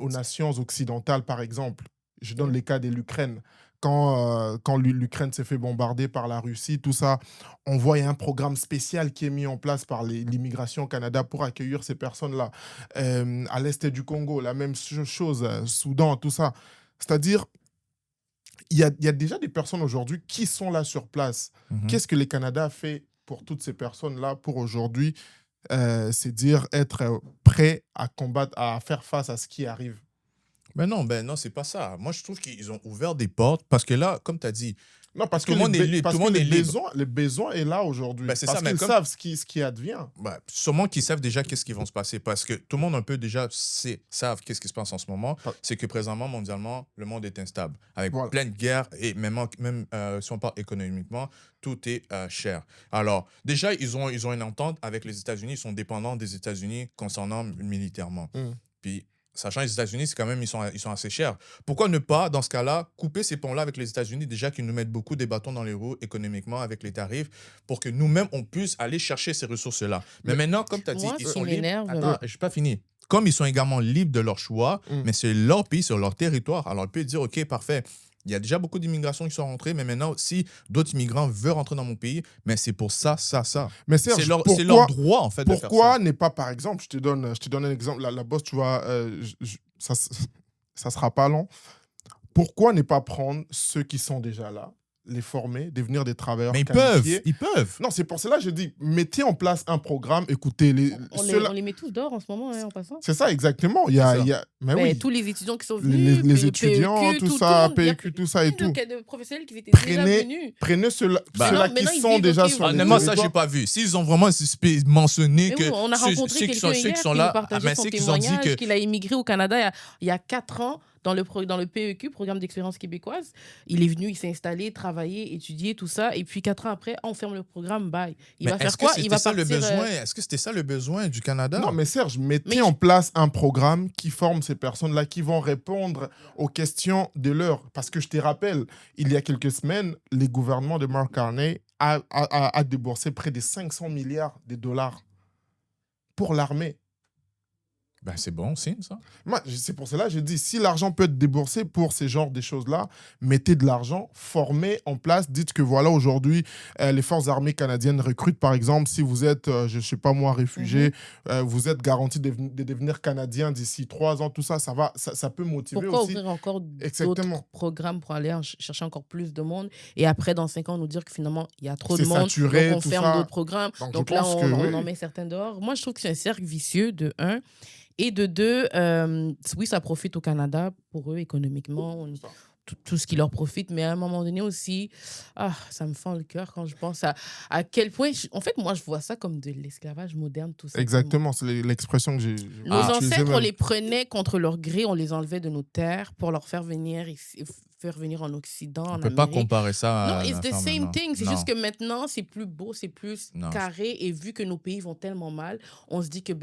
nations occidentales, par exemple. Je donne les cas de l'Ukraine. Quand l'Ukraine s'est fait bombarder par la Russie, tout ça, on voit il y a un programme spécial qui est mis en place par l'immigration au Canada pour accueillir ces personnes-là. À l'est du Congo, la même chose, Soudan, tout ça. C'est-à-dire, il y a déjà des personnes aujourd'hui qui sont là sur place. Mhm. Qu'est-ce que le Canada a fait pour toutes ces personnes-là pour aujourd'hui, c'est dire être prêt à combattre, à faire face à ce qui arrive? Ben non, c'est pas ça. Moi, je trouve qu'ils ont ouvert des portes parce que là, comme tu as dit, Non, parce tout que, le monde est libre. parce Tout le que monde est libre. le besoin est là aujourd'hui. Ben, c'est Parce ça, mais qu'ils comme. savent ce qui advient. Bah, sûrement qu'ils savent déjà qu'est-ce qui va se passer parce que tout le monde un peu déjà savent qu'est-ce qui se passe en ce moment. Ah. C'est que présentement, mondialement, le monde est instable. Avec Voilà. plein de guerres et même si on parle économiquement, tout est cher. Alors, déjà, ils ont une entente avec les États-Unis. Ils sont dépendants des États-Unis concernant militairement. Mm. Puis, sachant les États-Unis, c'est quand même, ils sont assez chers. Pourquoi ne pas, dans ce cas-là, couper ces ponts-là avec les États-Unis, déjà qu'ils nous mettent beaucoup des bâtons dans les roues économiquement avec les tarifs, pour que nous-mêmes, on puisse aller chercher ces ressources-là. Mais maintenant, comme tu as dit, Moi, ils ce sont qui libres. m'énerve, Attends, je n'ai pas fini. Comme ils sont également libres de leur choix, Mm. mais c'est leur pays, c'est leur territoire. Alors, ils peuvent dire, OK, parfait. Il y a déjà beaucoup d'immigration qui sont rentrées, mais maintenant, si d'autres immigrants veulent rentrer dans mon pays, mais c'est pour ça. Mais Serge, C'est leur droit, en fait, de faire ça. pourquoi n'est pas, par exemple, je te donne un exemple, la bosse, tu vois, ça sera pas long. Pourquoi ne pas prendre ceux qui sont déjà là, les former, devenir des travailleurs Mais qualifiés? ils peuvent. Non, c'est pour cela que je dis, mettez en place un programme, écoutez, on les met tous dehors en ce moment, hein, en passant. c'est ça, exactement. C'est ça. Mais Mais oui, tous les étudiants qui sont les venus, étudiants, PEQ, tout ça, le monde, il y a PEQ, tout ça et plein tout. de professionnels qui étaient déjà Prenez, venus. prenez ceux-là Bah, ceux-là maintenant, qui ils sont disent, déjà ok, sur les Honnêtement, ça, j'ai territoires. pas vu. S'ils ont vraiment mentionné Mais que oui, on a rencontré ceux qui sont, quelqu'un ceux hier qui qui sont nous là, partageait son ceux qui ont dit témoignage, que. qu'il a immigré au Canada il y a 4 ans dans le PEQ, Programme d'expérience québécoise. Il est venu, il s'est installé, travaillé, étudié, tout ça. Et puis 4 ans après, on ferme le programme, bye. Il Mais va faire est-ce que quoi? Il c'était va ça le partir. besoin? Est-ce que c'était ça le besoin du Canada? Non, mais Serge, mettez Mais en place un programme qui forme ces personnes-là, qui vont répondre aux questions de l'heure. Parce que je te rappelle, il y a quelques semaines, le gouvernement de Mark Carney a déboursé près de 500 milliards de dollars pour l'armée. Ben, c'est bon signe, ça. Moi, c'est pour cela que je dis, si l'argent peut être déboursé pour ces genres de choses-là, mettez de l'argent, formez en place. Dites que voilà, aujourd'hui, les forces armées canadiennes recrutent, par exemple, si vous êtes, je ne sais pas moi, réfugié, vous êtes garanti de devenir canadien d'ici 3 ans, tout ça, ça peut motiver Pourquoi aussi. ouvrir encore Exactement. d'autres programmes pour aller chercher encore plus de monde et après, dans 5 ans, nous dire que finalement, il y a trop C'est de monde, saturé, donc on tout ferme ça. d'autres programmes. Donc, Donc je là, pense on que oui. en met certains dehors. Moi, je trouve que c'est un cercle vicieux, de un. Et de deux, oui, ça profite au Canada pour eux économiquement, tout ce qui leur profite, mais à un moment donné aussi, ça me fend le cœur quand je pense à quel point... En fait, moi, je vois ça comme de l'esclavage moderne, tout simplement. Exactement, c'est l'expression que j'ai Nos utilisée ancêtres, on même. les prenait contre leur gré, on les enlevait de nos terres pour leur faire venir ici, faire venir en Occident, On en peut pas Amérique. comparer ça Non, à it's the l'affaire same maintenant. thing. C'est Non. juste que maintenant, c'est plus beau, c'est plus Non. carré. Et vu que nos pays vont tellement mal, on se dit que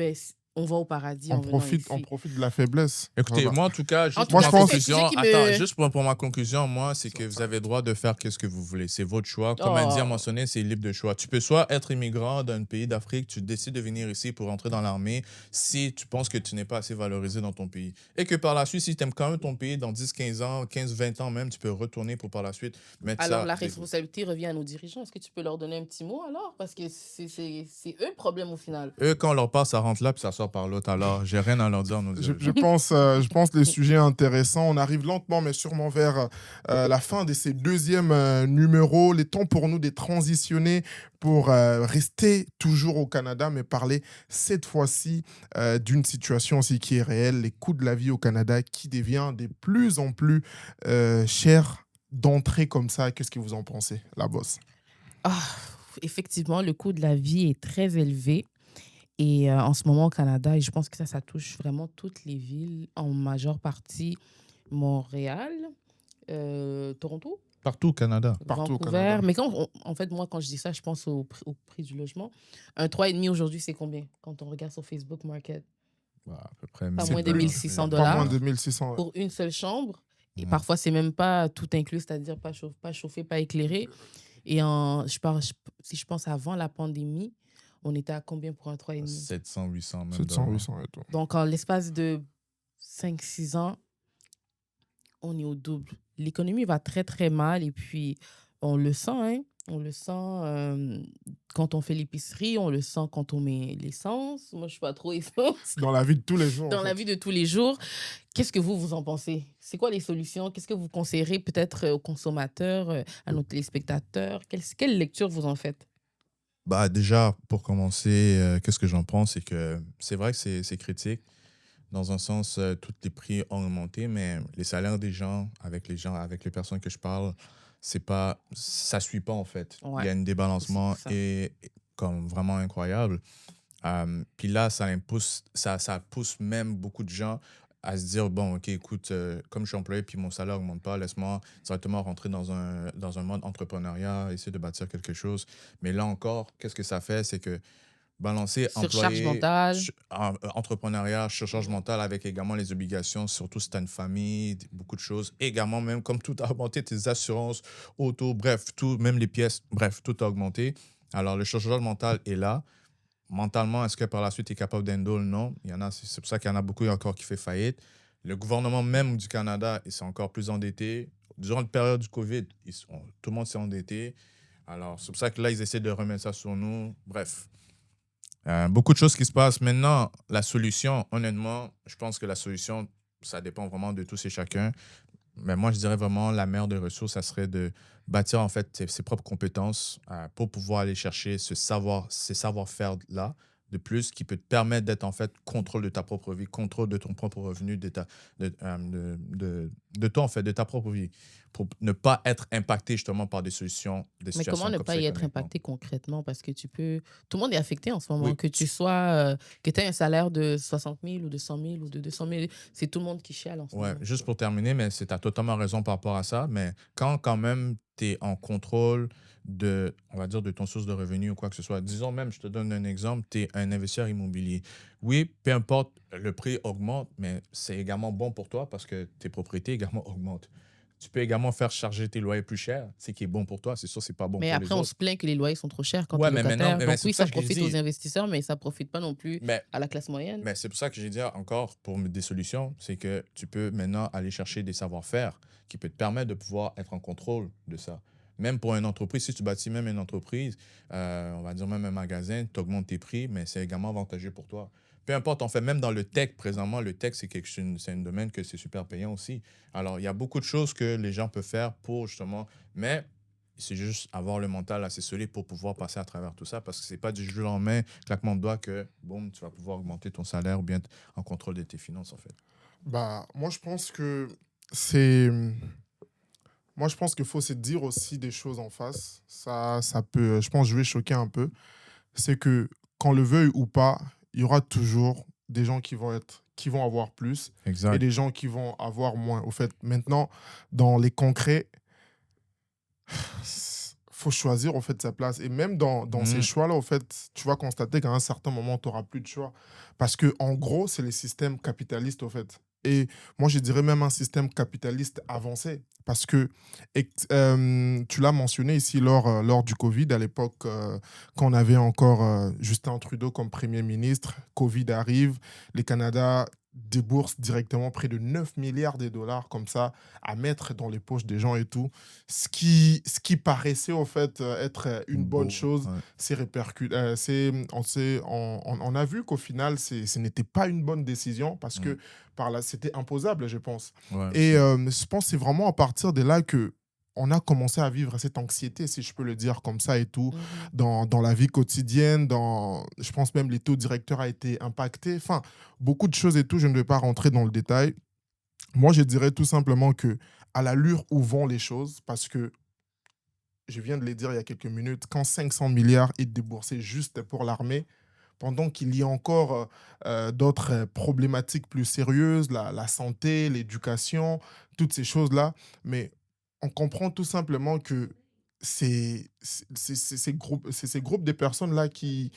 on va au paradis On en venant ici. profite de la faiblesse. Écoutez, Voilà. moi, en tout cas, juste En tout pour cas, ma c'est un conclusion, sujet qui me- attends, juste pour ma conclusion, moi, c'est que vous avez le droit de faire ce que vous voulez. C'est votre choix. Comme Andy a Oh. mentionné, c'est libre de choix. Tu peux soit être immigrant d'un pays d'Afrique, tu décides de venir ici pour entrer dans l'armée si tu penses que tu n'es pas assez valorisé dans ton pays. Et que par la suite, si tu aimes quand même ton pays, dans 10, 15 ans, 15, 20 ans même, tu peux retourner pour par la suite mettre Alors, ça. la responsabilité revient à nos dirigeants. Est-ce que tu peux leur donner un petit mot alors? Parce que c'est eux le problème au final. Eux, quand on leur passe, ça rentre là puis ça sort par l'autre. Alors, j'ai rien à leur dire. Nos Je dirigeants. je pense les sujets intéressants. On arrive lentement, mais sûrement vers la fin de ces deuxièmes numéros. Les temps pour nous de transitionner pour rester toujours au Canada, mais parler cette fois-ci d'une situation aussi qui est réelle, les coûts de la vie au Canada qui devient de plus en plus cher d'entrer comme ça. Qu'est-ce que vous en pensez, la bosse? Effectivement, le coût de la vie est très élevé. Et en ce moment au Canada, et je pense que ça touche vraiment toutes les villes, en majeure partie Montréal, Toronto. Partout au Canada. Partout au Vancouver. Canada. Mais en fait, moi, quand je dis ça, je pense au prix du logement. Un 3,5 aujourd'hui, c'est combien quand on regarde sur Facebook Market? Bah, à peu près Pas 1000 moins de Pas, 1600 pas moins de dollars 1600. Ouais. pour une seule chambre. Et Mhm. parfois, c'est même pas tout inclus, c'est-à-dire pas chauffé, pas éclairé. Et si je pense avant la pandémie, on était à combien pour un 3,5? 700, 800 même 700, dollars. 800 et tout. Donc, en l'espace de 5-6 ans, on est au double. L'économie va très, très mal et puis on le sent, hein. On le sent quand on fait l'épicerie, on le sent quand on met l'essence. Moi, je suis pas trop essence Dans la vie de tous les jours, en dans la fait. vie de tous les jours. Qu'est-ce que vous en pensez? C'est quoi les solutions? Qu'est-ce que vous conseillerez peut-être aux consommateurs, à nos téléspectateurs? Quelle lecture vous en faites? Bah, déjà, pour commencer, qu'est-ce que j'en pense? C'est que c'est vrai que c'est critique. Dans un sens, tous les prix ont augmenté, mais les salaires des gens, avec les personnes que je parle, ça suit pas en fait. Il Ouais, y a un c'est débalancement ça. comme vraiment incroyable. Puis là, ça pousse même beaucoup de gens à se dire, bon, ok, écoute, comme je suis employé puis mon salaire augmente pas, laisse-moi directement rentrer dans un mode entrepreneuriat, essayer de bâtir quelque chose. Mais là encore, qu'est-ce que ça fait? C'est que balancer Surcharge employé, mentale. entrepreneuriat, surcharge Mhm. mentale avec également les obligations, surtout si tu as une famille, beaucoup de choses. Également, même comme tout a augmenté, tes assurances, auto, bref, tout, même les pièces, bref, tout a augmenté. Alors, le surcharge mental est là. Mentalement, est-ce que par la suite, tu es capable d'endole? Non. C'est pour ça qu'il y en a beaucoup encore qui fait faillite. Le gouvernement même du Canada, il s'est encore plus endetté. Durant la période du COVID, tout le monde s'est endetté. Alors, c'est pour ça que là, ils essaient de remettre ça sur nous. Bref, beaucoup de choses qui se passent. Maintenant, la solution, honnêtement, je pense que la solution, ça dépend vraiment de tous et chacun. Mais moi, je dirais vraiment la meilleure des ressources, ça serait de bâtir en fait ses propres compétences pour pouvoir aller chercher ces savoir-faire-là de plus qui peut te permettre d'être en fait contrôle de ta propre vie, contrôle de ton propre revenu, de toi en fait, de ta propre vie, pour ne pas être impacté justement par des Mais comment situations ne comme pas ça y être économiquement. impacté concrètement? Parce que tout le monde est affecté en ce moment. Oui, Que tu sois, que tu aies un salaire de 60 000 ou de 100 000 ou de 200 000, c'est tout le monde qui chiale en ce ouais, moment. juste pour terminer, mais tu as totalement raison par rapport à ça. Mais quand même tu es en contrôle on va dire, de ton source de revenus ou quoi que ce soit, disons même, je te donne un exemple, tu es un investisseur immobilier. Oui, peu importe, le prix augmente, mais c'est également bon pour toi parce que tes propriétés également augmentent. Tu peux également faire charger tes loyers plus cher, ce qui est bon pour toi. C'est sûr, c'est pas bon Mais pour après, les on se autres. plaint que les loyers sont trop chers quand tu Ouais, es mais maintenant, locataire. mais Donc c'est oui, pour ça ça que je profite aux dis. investisseurs, mais ça profite pas non plus Mais à la classe moyenne. Mais c'est pour ça que j'ai dit encore, pour des solutions, c'est que tu peux maintenant aller chercher des savoir-faire qui peut te permettre de pouvoir être en contrôle de ça. Même pour une entreprise, si tu bâtis même une entreprise, on va dire même un magasin, tu augmentes tes prix, mais c'est également avantageux pour toi. Peu importe, on fait même dans le tech présentement, le tech, c'est un domaine que c'est super payant aussi. Alors, il y a beaucoup de choses que les gens peuvent faire pour justement, mais c'est juste avoir le mental assez solide pour pouvoir passer à travers tout ça parce que c'est pas du jour au lendemain, claquement de doigts que, boum, tu vas pouvoir augmenter ton salaire ou bien être en contrôle de tes finances, en fait. Bah, moi, je pense que c'est. Moi, je pense qu'il faut se dire aussi des choses en face. Ça peut, je pense, je vais choquer un peu. C'est que, qu'on le veuille ou pas, il y aura toujours des gens qui vont avoir plus et Exact. des gens qui vont avoir moins. Au fait, maintenant, dans les concrets, faut choisir, en fait, sa place. Et même dans ces Mhm. choix-là, au fait, tu vas constater qu'à un certain moment, tu n'auras plus de choix. Parce que, en gros, c'est les systèmes capitalistes, au fait. Et moi, je dirais même un système capitaliste avancé. Parce que, tu l'as mentionné ici lors du Covid, à l'époque, quand on avait encore Justin Trudeau comme Premier ministre, Covid arrive, les Canada débourse directement près de 9 milliards de dollars comme ça à mettre dans les poches des gens et tout. Ce qui paraissait au fait être une bonne Beau. chose, Ouais. on a vu qu'au final, ce n'était pas une bonne décision parce que par là, c'était imposable, je pense. Ouais, Et aussi. je pense que c'est vraiment à partir de là que on a commencé à vivre cette anxiété, si je peux le dire comme ça et tout, Mhm. dans la vie quotidienne, je pense même les taux directeurs a été impacté. Enfin, beaucoup de choses et tout, je ne vais pas rentrer dans le détail. Moi, je dirais tout simplement que à l'allure où vont les choses, parce que je viens de le dire il y a quelques minutes, quand 500 milliards est déboursé juste pour l'armée, pendant qu'il y a encore d'autres problématiques plus sérieuses, la santé, l'éducation, toutes ces choses-là. Mais on comprend tout simplement que ces groupes de personnes-là qui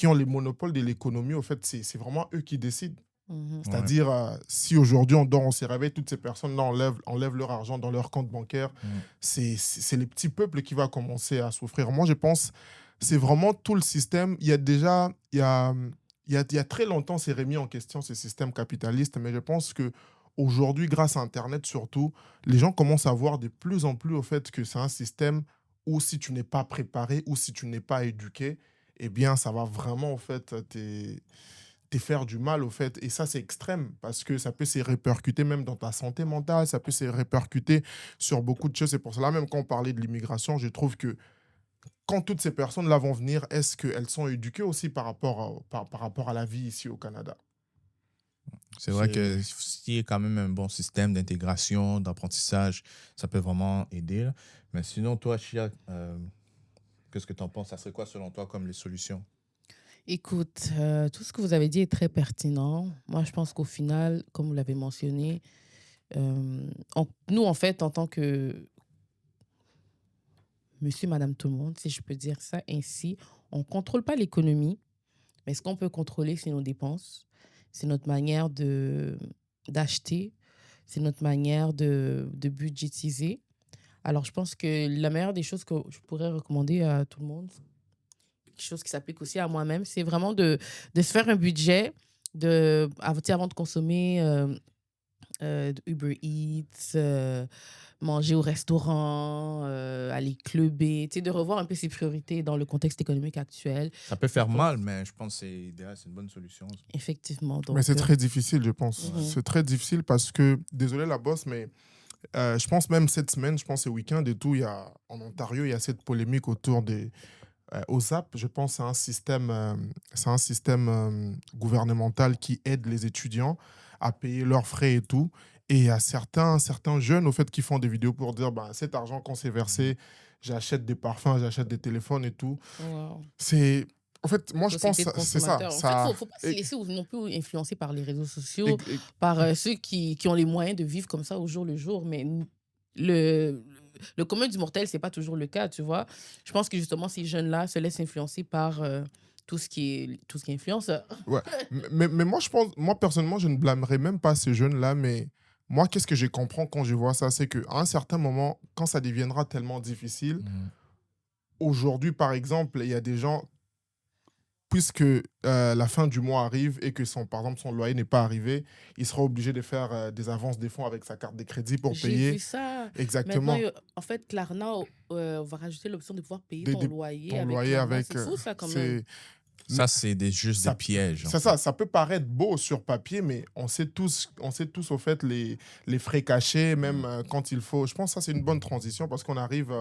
ont les monopoles de l'économie, au fait, c'est vraiment eux qui décident. Mhm. Ouais. C'est-à-dire, si aujourd'hui on dort, on se réveille, toutes ces personnes-là enlèvent leur argent dans leur compte bancaire, Mm. c'est les petits peuples qui vont commencer à souffrir. Moi, je pense c'est vraiment tout le système. Il y a déjà, il y a très longtemps, c'est remis en question ce système capitaliste, mais je pense que aujourd'hui, grâce à Internet surtout, les gens commencent à voir de plus en plus au fait que c'est un système où si tu n'es pas préparé ou si tu n'es pas éduqué, eh bien, ça va vraiment, au fait, te faire du mal, au fait. Et ça, c'est extrême parce que ça peut se répercuter même dans ta santé mentale, ça peut se répercuter sur beaucoup de choses. C'est pour cela, même quand on parlait de l'immigration, je trouve que quand toutes ces personnes-là vont venir, est-ce qu'elles sont éduquées aussi par rapport à la vie ici au Canada? C'est vrai C'est que s'il y a quand même un bon système d'intégration, d'apprentissage, ça peut vraiment aider, là. Mais sinon, toi, Chia, qu'est-ce que tu en penses? Ça serait quoi, selon toi, comme les solutions? Écoute, tout ce que vous avez dit est très pertinent. Moi, je pense qu'au final, comme vous l'avez mentionné, nous, en fait, en tant que monsieur, madame, tout le monde, si je peux dire ça ainsi, on ne contrôle pas l'économie, mais ce qu'on peut contrôler, c'est nos dépenses, c'est notre manière d'acheter, c'est notre manière de budgétiser. Alors, je pense que la meilleure des choses que je pourrais recommander à tout le monde, quelque chose qui s'applique aussi à moi-même, c'est vraiment de se faire un budget avant de consommer Uber Eats, manger au restaurant, aller clubber, de revoir un peu ses priorités dans le contexte économique actuel. Ça peut faire mal, mais je pense que c'est idéal, c'est une bonne solution. Effectivement. Mais Donc, c'est très difficile, je pense. Mhm. C'est très difficile parce que, désolé la bosse, mais je pense même cette semaine, je pense ce week-end et tout, en Ontario, il y a cette polémique autour des OSAP. Je pense que c'est un système gouvernemental qui aide les étudiants à payer leurs frais et tout. Et il y a certains jeunes, au fait, qui font des vidéos pour dire, bah, cet argent qu'on s'est versé, j'achète des parfums, j'achète des téléphones et tout. wow. C'est... En fait, moi, je pense Société de que c'est ça. consommateurs. En fait, ça... faut pas se et- laisser non plus influencer par les réseaux sociaux, et- par ceux qui ont les moyens de vivre comme ça au jour le jour. Mais le, le commun du mortel, c'est pas toujours le cas, tu vois. Je pense que justement, ces jeunes-là se laissent influencer par tout ce qui est influenceur. Ouais. Mais moi, je pense, moi, personnellement, je ne blâmerais même pas ces jeunes-là, mais moi, qu'est-ce que je comprends quand je vois ça, c'est qu'à un certain moment, quand ça deviendra tellement difficile, Mhm. aujourd'hui, par exemple, il y a des gens, puisque la fin du mois arrive et que par exemple, son loyer n'est pas arrivé, il sera obligé de faire des avances des fonds avec sa carte de crédit pour J'ai vu payer. ça. Maintenant, Exactement. en fait, Klarna va rajouter l'option de pouvoir payer Des- ton des- loyer Ton avec loyer Klarna. avec... C'est fou, ça, quand même. Ça, c'est juste des ça, pièges. En c'est fait. ça, ça peut paraître beau sur papier, mais on sait tous au fait, les frais cachés, même quand il faut. Je pense que ça, c'est une bonne transition parce qu'on arrive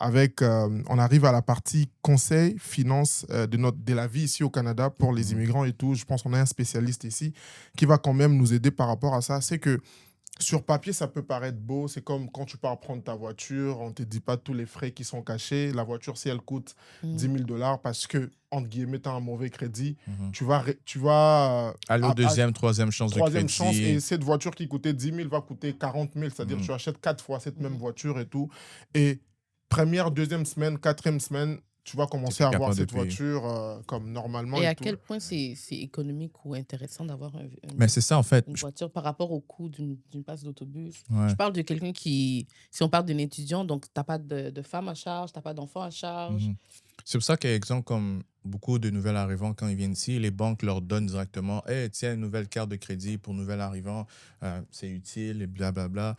on arrive à la partie conseil, finance de la vie ici au Canada pour les immigrants et tout. Je pense qu'on a un spécialiste ici qui va quand même nous aider par rapport à ça. C'est que sur papier, ça peut paraître beau. C'est comme quand tu pars prendre ta voiture, on ne te dit pas tous les frais qui sont cachés. La voiture, si elle coûte 10 000 $ parce que, entre guillemets, tu as un mauvais crédit, Mhm. tu vas Aller au deuxième, troisième chance de troisième crédit. chance. Et cette voiture qui coûtait 10 000 va coûter 40 000. C'est-à-dire Mhm. tu achètes 4 fois cette même Mhm. voiture et tout. Et première, deuxième semaine, quatrième semaine, tu vas commencer plus à avoir capable de cette payer. voiture comme normalement Et et à tout. quel point c'est économique ou intéressant d'avoir Mais c'est ça, en fait. une voiture par rapport au coût d'une passe d'autobus. Ouais. Je parle de quelqu'un qui, si on parle d'un étudiant, donc tu n'as pas de femme à charge, tu n'as pas d'enfant à charge. Mhm. C'est pour ça qu'exemple, comme beaucoup de nouvelles arrivants, quand ils viennent ici, les banques leur donnent directement hey, tiens, une nouvelle carte de crédit pour nouvel arrivant, c'est utile et blablabla.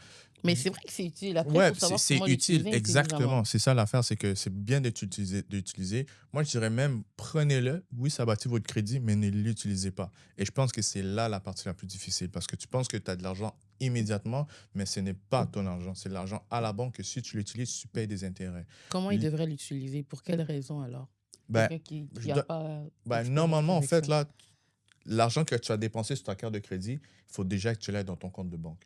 Mais c'est vrai que c'est utile. Après, il Ouais, faut savoir c'est comment utile, l'utiliser intelligemment. exactement. C'est ça l'affaire, c'est que c'est bien d'utiliser. Moi, je dirais même, prenez-le. Oui, ça bâtit votre crédit, mais ne l'utilisez pas. Et je pense que c'est là la partie la plus difficile parce que tu penses que tu as de l'argent immédiatement, mais ce n'est pas ton argent. C'est de l'argent à la banque que si tu l'utilises, tu payes des intérêts. Comment il devrait l'utiliser? Pour quelle raison alors? Ben, Quelqu'un qui je n'a dois- pas ben, d'expérience normalement, en avec fait, ça. là, l'argent que tu as dépensé sur ta carte de crédit, il faut déjà que tu l'aies dans ton compte de banque.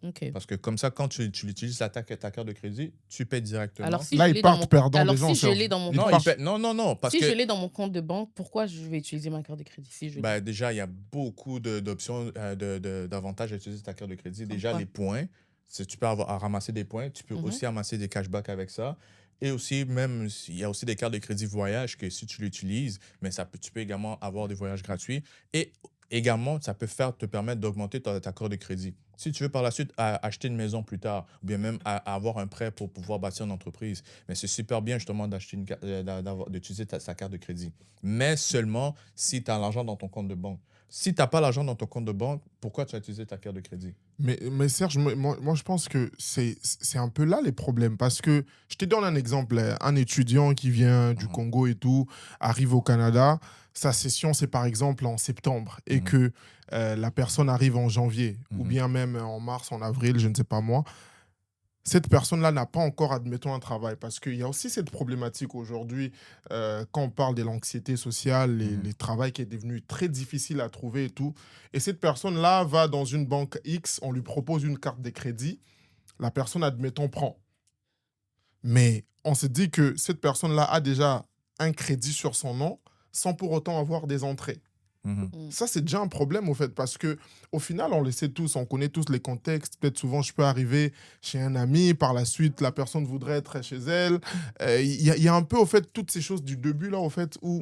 OK. Parce que comme ça, quand tu l'utilises, ta carte de crédit, tu payes directement. Alors, si Là, je ils l'ai dans partent mon... perdants, Alors, les gens. si je l'ai dans mon Ils Non, compte... partent- non, parce Si que je l'ai dans mon compte de banque, pourquoi je vais utiliser ma carte de crédit si je l'ai? ben, déjà, il y a beaucoup d'options, d'avantages à utiliser ta carte de crédit. Comme Déjà, quoi? les points. Tu peux avoir à ramasser des points, tu peux aussi amasser des cashbacks avec ça. Et aussi, même, il y a aussi des cartes de crédit voyage que si tu l'utilises, mais tu peux également avoir des voyages gratuits. Et également, ça peut te permettre d'augmenter ta carte de crédit. Si tu veux par la suite acheter une maison plus tard, ou bien même avoir un prêt pour pouvoir bâtir une entreprise, mais c'est super bien justement d'utiliser sa carte de crédit. Mais seulement si tu as l'argent dans ton compte de banque. Si tu n'as pas l'argent dans ton compte de banque, pourquoi tu as utilisé ta carte de crédit? Mais Serge, moi, je pense que c'est un peu là les problèmes. Parce que je te donne un exemple. Un étudiant qui vient du Congo et tout, arrive au Canada. Sa session, c'est par exemple en septembre. Et que la personne arrive en janvier. Ou bien même en mars, en avril, je ne sais pas moi. Cette personne-là n'a pas encore, admettons, un travail. Parce qu'il y a aussi cette problématique aujourd'hui, quand on parle de l'anxiété sociale, les travails qui est devenu très difficile à trouver et tout. Et cette personne-là va dans une banque X, on lui propose une carte de crédit. La personne, admettons, prend. Mais on se dit que cette personne-là a déjà un crédit sur son nom sans pour autant avoir des entrées. Ça, c'est déjà un problème, au fait, parce que au final, on le sait tous, on connaît tous les contextes. Peut-être souvent, je peux arriver chez un ami, par la suite, la personne voudrait être chez elle. Il y a un peu, au fait, toutes ces choses du début, là, au fait, où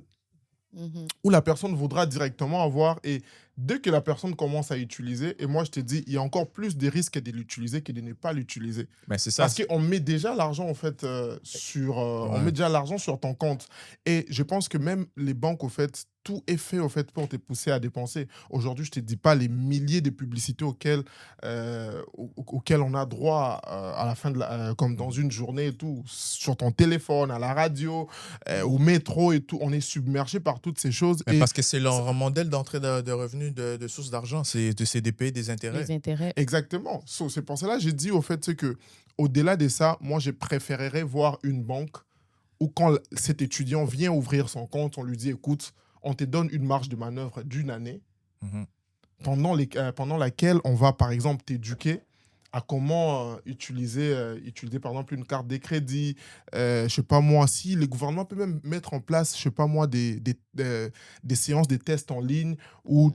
la personne voudra directement avoir. Et dès que la personne commence à utiliser, et moi, je te dis, il y a encore plus de risques de l'utiliser que de ne pas l'utiliser. Mais c'est ça. Parce qu'on met déjà l'argent, en fait, on met déjà l'argent sur ton compte. Et je pense que même les banques, au fait, tout est fait, au fait, pour te pousser à dépenser. Aujourd'hui, je ne te dis pas les milliers de publicités auxquelles on a droit à la fin comme dans une journée et tout, sur ton téléphone, à la radio, au métro et tout. On est submergé par toutes ces choses. Mais parce que c'est leur modèle d'entrée de revenus, de source d'argent, c'est de payer des intérêts. Les intérêts. Exactement. C'est pour cela que j'ai dit, au fait, c'est que au-delà de ça, moi, je préférerais voir une banque où quand cet étudiant vient ouvrir son compte, on lui dit, écoute, on te donne une marge de manœuvre d'une année pendant laquelle on va, par exemple, t'éduquer à comment utiliser, par exemple, une carte de crédit. Je sais pas moi, si le gouvernement peut même mettre en place, je sais pas moi, des séances de tests en ligne où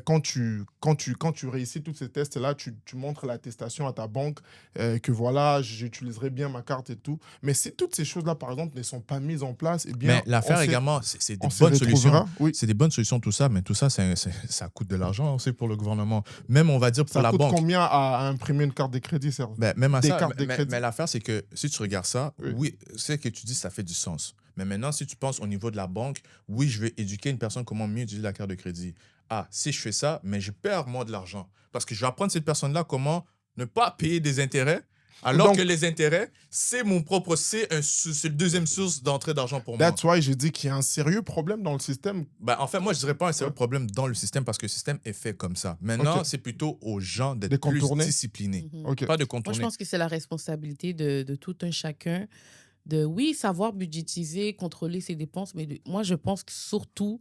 quand tu réussis tous ces tests-là, tu montres l'attestation à ta banque que voilà, j'utiliserai bien ma carte et tout. Mais si toutes ces choses-là, par exemple, ne sont pas mises en place, eh bien, mais l'affaire également, c'est des on se bonnes solutions. retrouvera, oui. C'est des bonnes solutions, tout ça, mais tout ça, ça coûte de l'argent aussi pour le gouvernement. Même, on va dire, pour Ça la coûte banque. combien à imprimer une carte de crédit, Serge? Même à Des ça, cartes de crédit. mais l'affaire, c'est que si tu regardes ça, Oui. oui, c'est que tu dis ça fait du sens. Mais maintenant, si tu penses au niveau de la banque, oui, je vais éduquer une personne comment mieux utiliser la carte de crédit. Ah, si je fais ça, mais je perds moi de l'argent. Parce que je vais apprendre cette personne-là comment ne pas payer des intérêts, alors Donc, que les intérêts, c'est la deuxième source d'entrée d'argent pour moi. that's why j'ai dit qu'il y a un sérieux problème dans le système. En fait, moi, je dirais pas un sérieux problème dans le système parce que le système est fait comme ça. Maintenant, Ok. c'est plutôt aux gens De d'être plus contourner. disciplinés. Ok. Pas de Moi, je contourner. pense que c'est la responsabilité de tout un chacun de, oui, savoir budgétiser, contrôler ses dépenses, mais moi, je pense que surtout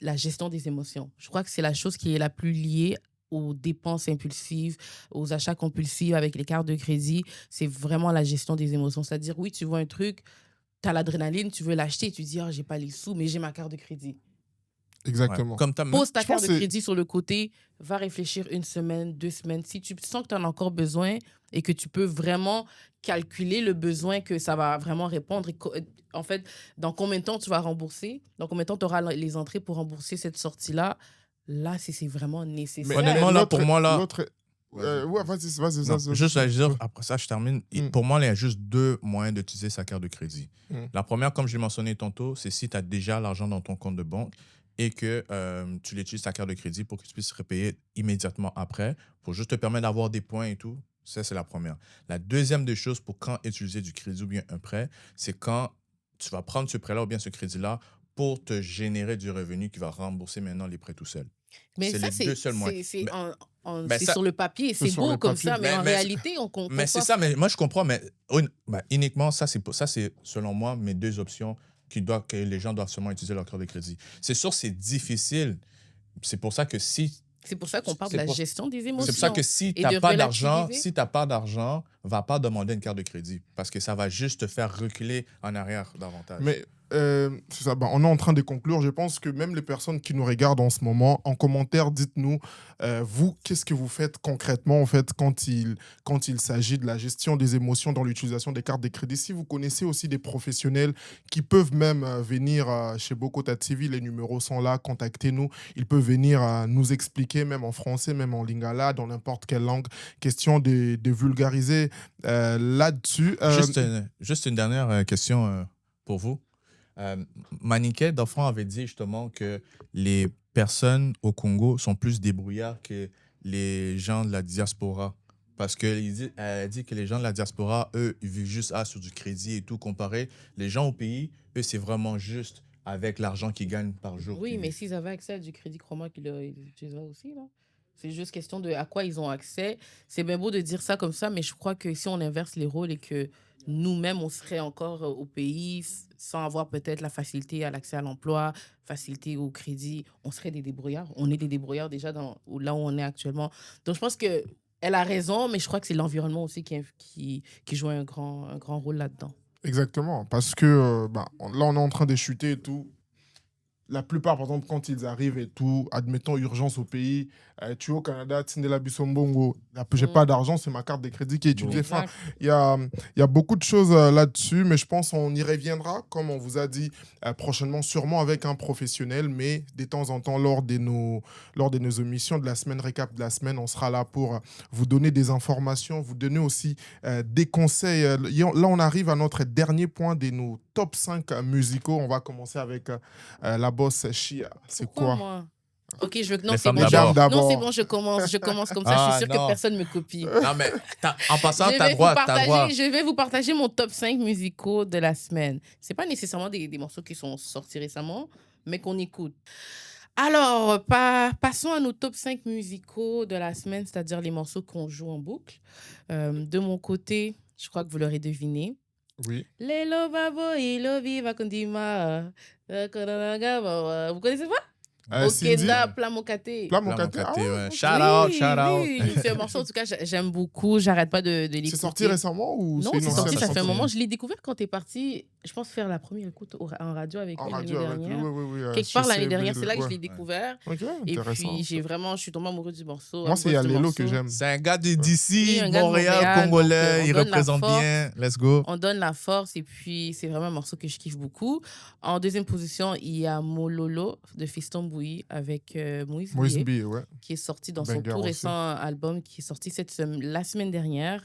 la gestion des émotions. Je crois que c'est la chose qui est la plus liée aux dépenses impulsives, aux achats compulsifs avec les cartes de crédit. C'est vraiment la gestion des émotions. C'est-à-dire, oui, tu vois un truc, tu as l'adrénaline, tu veux l'acheter, tu dis, ah, j'ai pas les sous, mais j'ai ma carte de crédit. Exactement. Comme Pose ta Je carte pense de que crédit sur le côté, va réfléchir 1 semaine, 2 semaines. Si tu sens que tu en as encore besoin et que tu peux vraiment calculer le besoin que ça va vraiment répondre, en fait, dans combien de temps tu vas rembourser, dans combien de temps tu auras les entrées pour rembourser cette sortie-là, là, c'est vraiment nécessaire. Honnêtement, là, pour moi, là- Ouais, vas-y, Non, ça. juste à Ouais. dire, après ça, je termine. Pour moi, il y a juste 2 moyens d'utiliser sa carte de crédit. La première, comme je l'ai mentionné tantôt, c'est si tu as déjà l'argent dans ton compte de banque et que tu l'utilises ta carte de crédit pour que tu puisses repayer immédiatement après, pour juste te permettre d'avoir des points et tout. Ça, c'est la première. La deuxième des choses pour quand utiliser du crédit ou bien un prêt, c'est quand tu vas prendre ce prêt-là ou bien ce crédit-là pour te générer du revenu qui va rembourser maintenant les prêts tout seul. Mais C'est ça, les 2 seuls moyens. c'est Mais c'est ça- sur le papier, c'est sur beau le comme papier. ça, mais en Mais- réalité, on Mais c'est ça, mais moi je comprends, mais uniquement ça, c'est selon moi mes 2 options que les gens doivent seulement utiliser leur carte de crédit. C'est sûr, c'est difficile. C'est pour ça que C'est pour ça qu'on parle de c'est la pour- gestion des émotions. c'est pour ça que si et tu n'as de pas d'argent, relativiser. va pas demander une carte de crédit parce que ça va juste te faire reculer en arrière davantage. Mais c'est ça, on est en train de conclure. Je pense que même les personnes qui nous regardent en ce moment, en commentaire, dites-nous, vous, qu'est-ce que vous faites concrètement en fait, quand il s'agit de la gestion des émotions dans l'utilisation des cartes de crédit. Si vous connaissez aussi des professionnels qui peuvent même venir chez Bokota TV, les numéros sont là, contactez-nous. Ils peuvent venir nous expliquer, même en français, même en lingala, dans n'importe quelle langue. Question de vulgariser là-dessus. Juste une dernière question pour vous. Maniquet d'enfant avait dit justement que les personnes au Congo sont plus débrouillards que les gens de la diaspora. Parce qu'elle a dit que les gens de la diaspora, eux, ils vivent juste sur du crédit et tout. Comparé, les gens au pays, eux, c'est vraiment juste avec l'argent qu'ils gagnent par jour. Oui, mais s'ils avaient accès à du crédit, crois-moi qu'ils l'utiliseraient aussi, là. C'est juste question de à quoi ils ont accès. C'est bien beau de dire ça comme ça, mais je crois que si on inverse les rôles et que nous-mêmes, on serait encore au pays sans avoir peut-être la facilité à l'accès à l'emploi, facilité au crédit, on serait des débrouillards. On est des débrouillards déjà là où on est actuellement. Donc, je pense que elle a raison, mais je crois que c'est l'environnement aussi qui joue un grand rôle là-dedans. Exactement, parce que là, on est en train de chuter et tout. La plupart, par exemple, quand ils arrivent et tout, admettons urgence au pays, tu es au Canada, Tindela Bissombongo, j'ai pas d'argent, c'est ma carte de crédit qui est utilisée. Enfin, il y a beaucoup de choses là-dessus, mais je pense qu'on y reviendra, comme on vous a dit, prochainement, sûrement avec un professionnel, mais de temps en temps, lors de nos émissions de la semaine, récap de la semaine, on sera là pour vous donner des informations, vous donner aussi des conseils. Là, on arrive à notre dernier point de nos top 5 musicaux. On va commencer avec la boss Chia. C'est Pourquoi quoi moi? Ok, je veux que non, Les c'est femmes bon. d'abord. Non, c'est bon, je commence comme ça. Je suis sûre non. que personne me copie. Non, mais en passant, Je t'as vais droit, vous t'as partager- droit. Je vais vous partager mon top 5 musicaux de la semaine. C'est pas nécessairement des morceaux qui sont sortis récemment, mais qu'on écoute. Alors, passons à nos top 5 musicaux de la semaine, c'est-à-dire les morceaux qu'on joue en boucle. De mon côté, je crois que vous l'aurez deviné. Oui. Les Lovabo et Loviva Kondima. Vous connaissez pas? Cindy, Okenda Plamokate. Plamokate. Plamokate, Ah ouais, ouais. ok. Shout out, shout out. Oui, c'est un morceau, en tout cas, j'aime beaucoup. J'arrête pas de l'écouter. C'est sorti récemment ou Non, c'est c'est une sorti, ancienne ça fait un sortie? moment. Je l'ai découvert quand t'es parti, je pense, faire la première écoute en radio avec En lui l'année radio avec lui, dernière. oui. Quelque part l'année dernière, c'est là que je l'ai découvert. Ok, Et intéressant. puis, je suis tombée amoureux du morceau. Moi, c'est amoureuse du Yalélo que morceau. j'aime. C'est un gars Oui, d'ici, un gars de Montréal, Montréal, congolais, donc, on il donne la représente force. bien. Let's go. On donne la force et puis c'est vraiment un morceau que je kiffe beaucoup. En deuxième position, il y a Mololo de Fiston Bouilly avec Moïse Moïse Billet, B, ouais. qui est sorti dans son Banger tout aussi. récent album qui est sorti la semaine dernière.